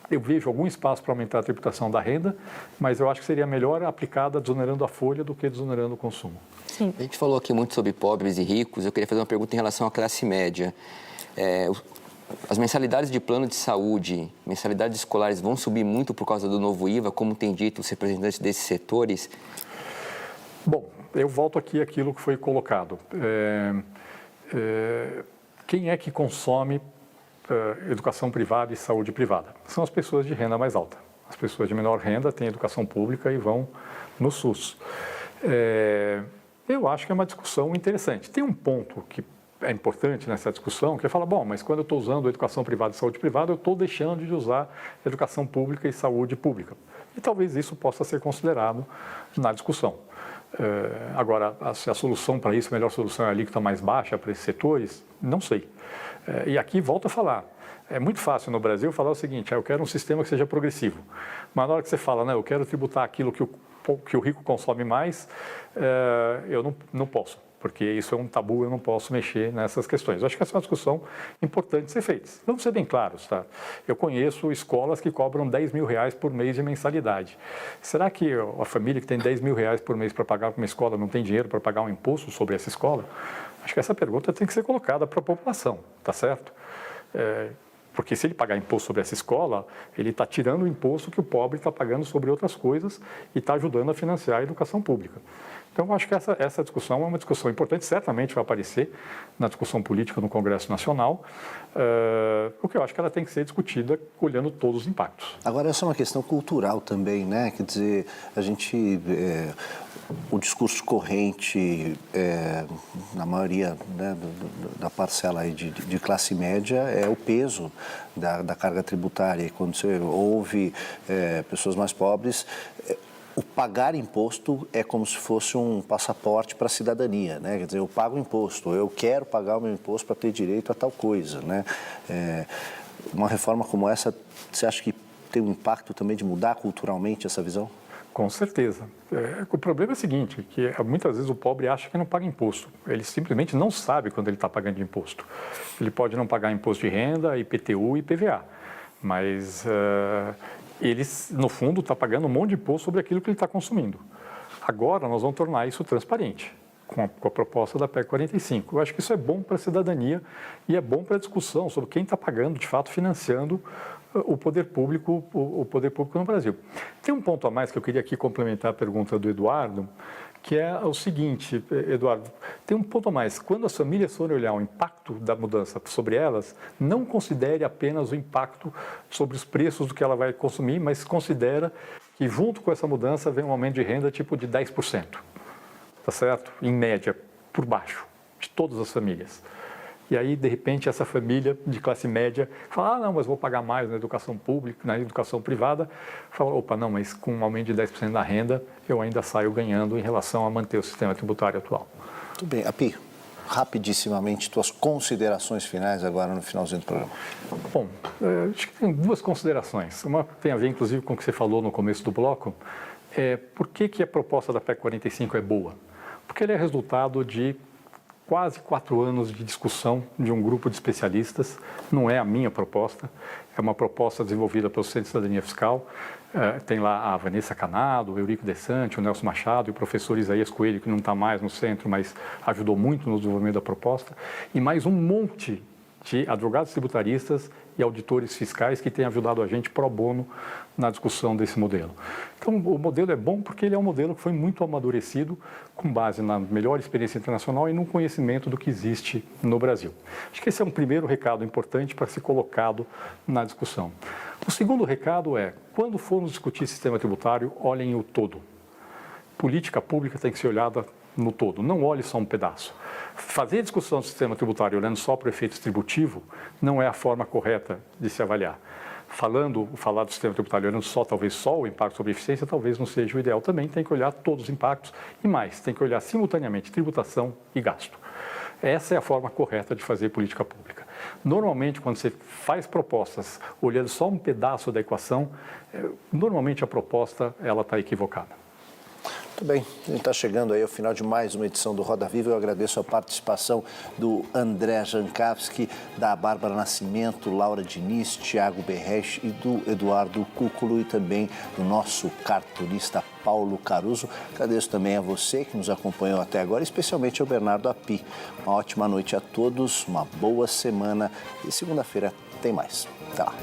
eu vejo algum espaço para aumentar a tributação da renda, mas eu acho que seria melhor aplicada desonerando a folha do que desonerando o consumo. Sim. A gente falou aqui muito sobre pobres e ricos, eu queria fazer uma pergunta em relação à classe média. As mensalidades de plano de saúde, mensalidades escolares vão subir muito por causa do novo IVA, como tem dito os representantes desses setores? Bom, eu volto aqui àquilo que foi colocado. Quem é que consome educação privada e saúde privada? São as pessoas de renda mais alta. As pessoas de menor renda têm educação pública e vão no SUS. Eu acho que é uma discussão interessante. Tem um ponto que é importante nessa discussão, que é falar, bom, mas quando eu estou usando educação privada e saúde privada, eu estou deixando de usar educação pública e saúde pública. E talvez isso possa ser considerado na discussão. Agora, se a solução para isso, a melhor solução é a alíquota mais baixa para esses setores, não sei. E aqui, volto a falar, é muito fácil no Brasil falar o seguinte, eu quero um sistema que seja progressivo. Mas na hora que você fala, eu quero tributar aquilo que o rico consome mais, eu não posso. Porque isso é um tabu, eu não posso mexer nessas questões. Eu acho que essa é uma discussão importante de ser feita. Vamos ser bem claros, tá? Eu conheço escolas que cobram R$10 mil por mês de mensalidade. Será que a família que tem R$10 mil por mês para pagar uma escola não tem dinheiro para pagar um imposto sobre essa escola? Acho que essa pergunta tem que ser colocada para a população, tá certo? Porque se ele pagar imposto sobre essa escola, ele está tirando o imposto que o pobre está pagando sobre outras coisas e está ajudando a financiar a educação pública. Então, eu acho que essa discussão é uma discussão importante, certamente vai aparecer na discussão política no Congresso Nacional, porque eu acho que ela tem que ser discutida olhando todos os impactos. Agora, essa é uma questão cultural também, né? Quer dizer, a gente... o discurso corrente, na maioria, né, da parcela aí de classe média, é o peso da carga tributária. E quando você ouve pessoas mais pobres, o pagar imposto é como se fosse um passaporte para a cidadania, né? Quer dizer, eu pago imposto, eu quero pagar o meu imposto para ter direito a tal coisa, né? Uma reforma como essa, você acha que tem um impacto também de mudar culturalmente essa visão? Com certeza. O problema é o seguinte, que muitas vezes o pobre acha que não paga imposto. Ele simplesmente não sabe quando ele está pagando imposto. Ele pode não pagar imposto de renda, IPTU e IPVA, mas ele, no fundo, está pagando um monte de imposto sobre aquilo que ele está consumindo. Agora, nós vamos tornar isso transparente, com a proposta da PEC 45. Eu acho que isso é bom para a cidadania e é bom para a discussão sobre quem está pagando, de fato, financiando o poder público no Brasil. Tem um ponto a mais que eu queria aqui complementar a pergunta do Eduardo, que é o seguinte, Eduardo, tem um ponto a mais. Quando as famílias forem olhar o impacto da mudança sobre elas, não considere apenas o impacto sobre os preços do que ela vai consumir, mas considera que junto com essa mudança vem um aumento de renda tipo de 10%, tá certo? Em média, por baixo, de todas as famílias. E aí, de repente, essa família de classe média fala, não, mas vou pagar mais na educação pública, na educação privada. Fala, opa, não, mas com um aumento de 10% da renda, eu ainda saio ganhando em relação a manter o sistema tributário atual. Tudo bem. Api, rapidissimamente, tuas considerações finais agora no finalzinho do programa. Bom, acho que tem duas considerações. Uma tem a ver, inclusive, com o que você falou no começo do bloco. Por que a proposta da PEC 45 é boa? Porque ela é resultado de quase 4 anos de discussão de um grupo de especialistas. Não é a minha proposta, é uma proposta desenvolvida pelo Centro de Cidadania Fiscal. Tem lá a Vanessa Canado, o Eurico Desante, o Nelson Machado e o professor Isaías Coelho, que não está mais no centro, mas ajudou muito no desenvolvimento da proposta. E mais um monte de advogados tributaristas e auditores fiscais que têm ajudado a gente pro bono na discussão desse modelo. Então, o modelo é bom porque ele é um modelo que foi muito amadurecido com base na melhor experiência internacional e no conhecimento do que existe no Brasil. Acho que esse é um primeiro recado importante para ser colocado na discussão. O segundo recado é, quando formos discutir sistema tributário, olhem o todo. Política pública tem que ser olhada no todo, não olhe só um pedaço. Fazer a discussão do sistema tributário olhando só para o efeito distributivo não é a forma correta de se avaliar. Falar do sistema tributário olhando talvez só o impacto sobre a eficiência, talvez não seja o ideal. Também tem que olhar todos os impactos e mais, tem que olhar simultaneamente tributação e gasto. Essa é a forma correta de fazer política pública. Normalmente, quando você faz propostas olhando só um pedaço da equação, normalmente a proposta está equivocada. Muito bem, a gente está chegando aí ao final de mais uma edição do Roda Viva. Eu agradeço a participação do André Jankowski, da Bárbara Nascimento, Laura Diniz, Tiago Berresch e do Eduardo Cúculo e também do nosso cartunista Paulo Caruso. Agradeço também a você que nos acompanhou até agora, especialmente ao Bernardo Api. Uma ótima noite a todos, uma boa semana e segunda-feira tem mais. Até lá.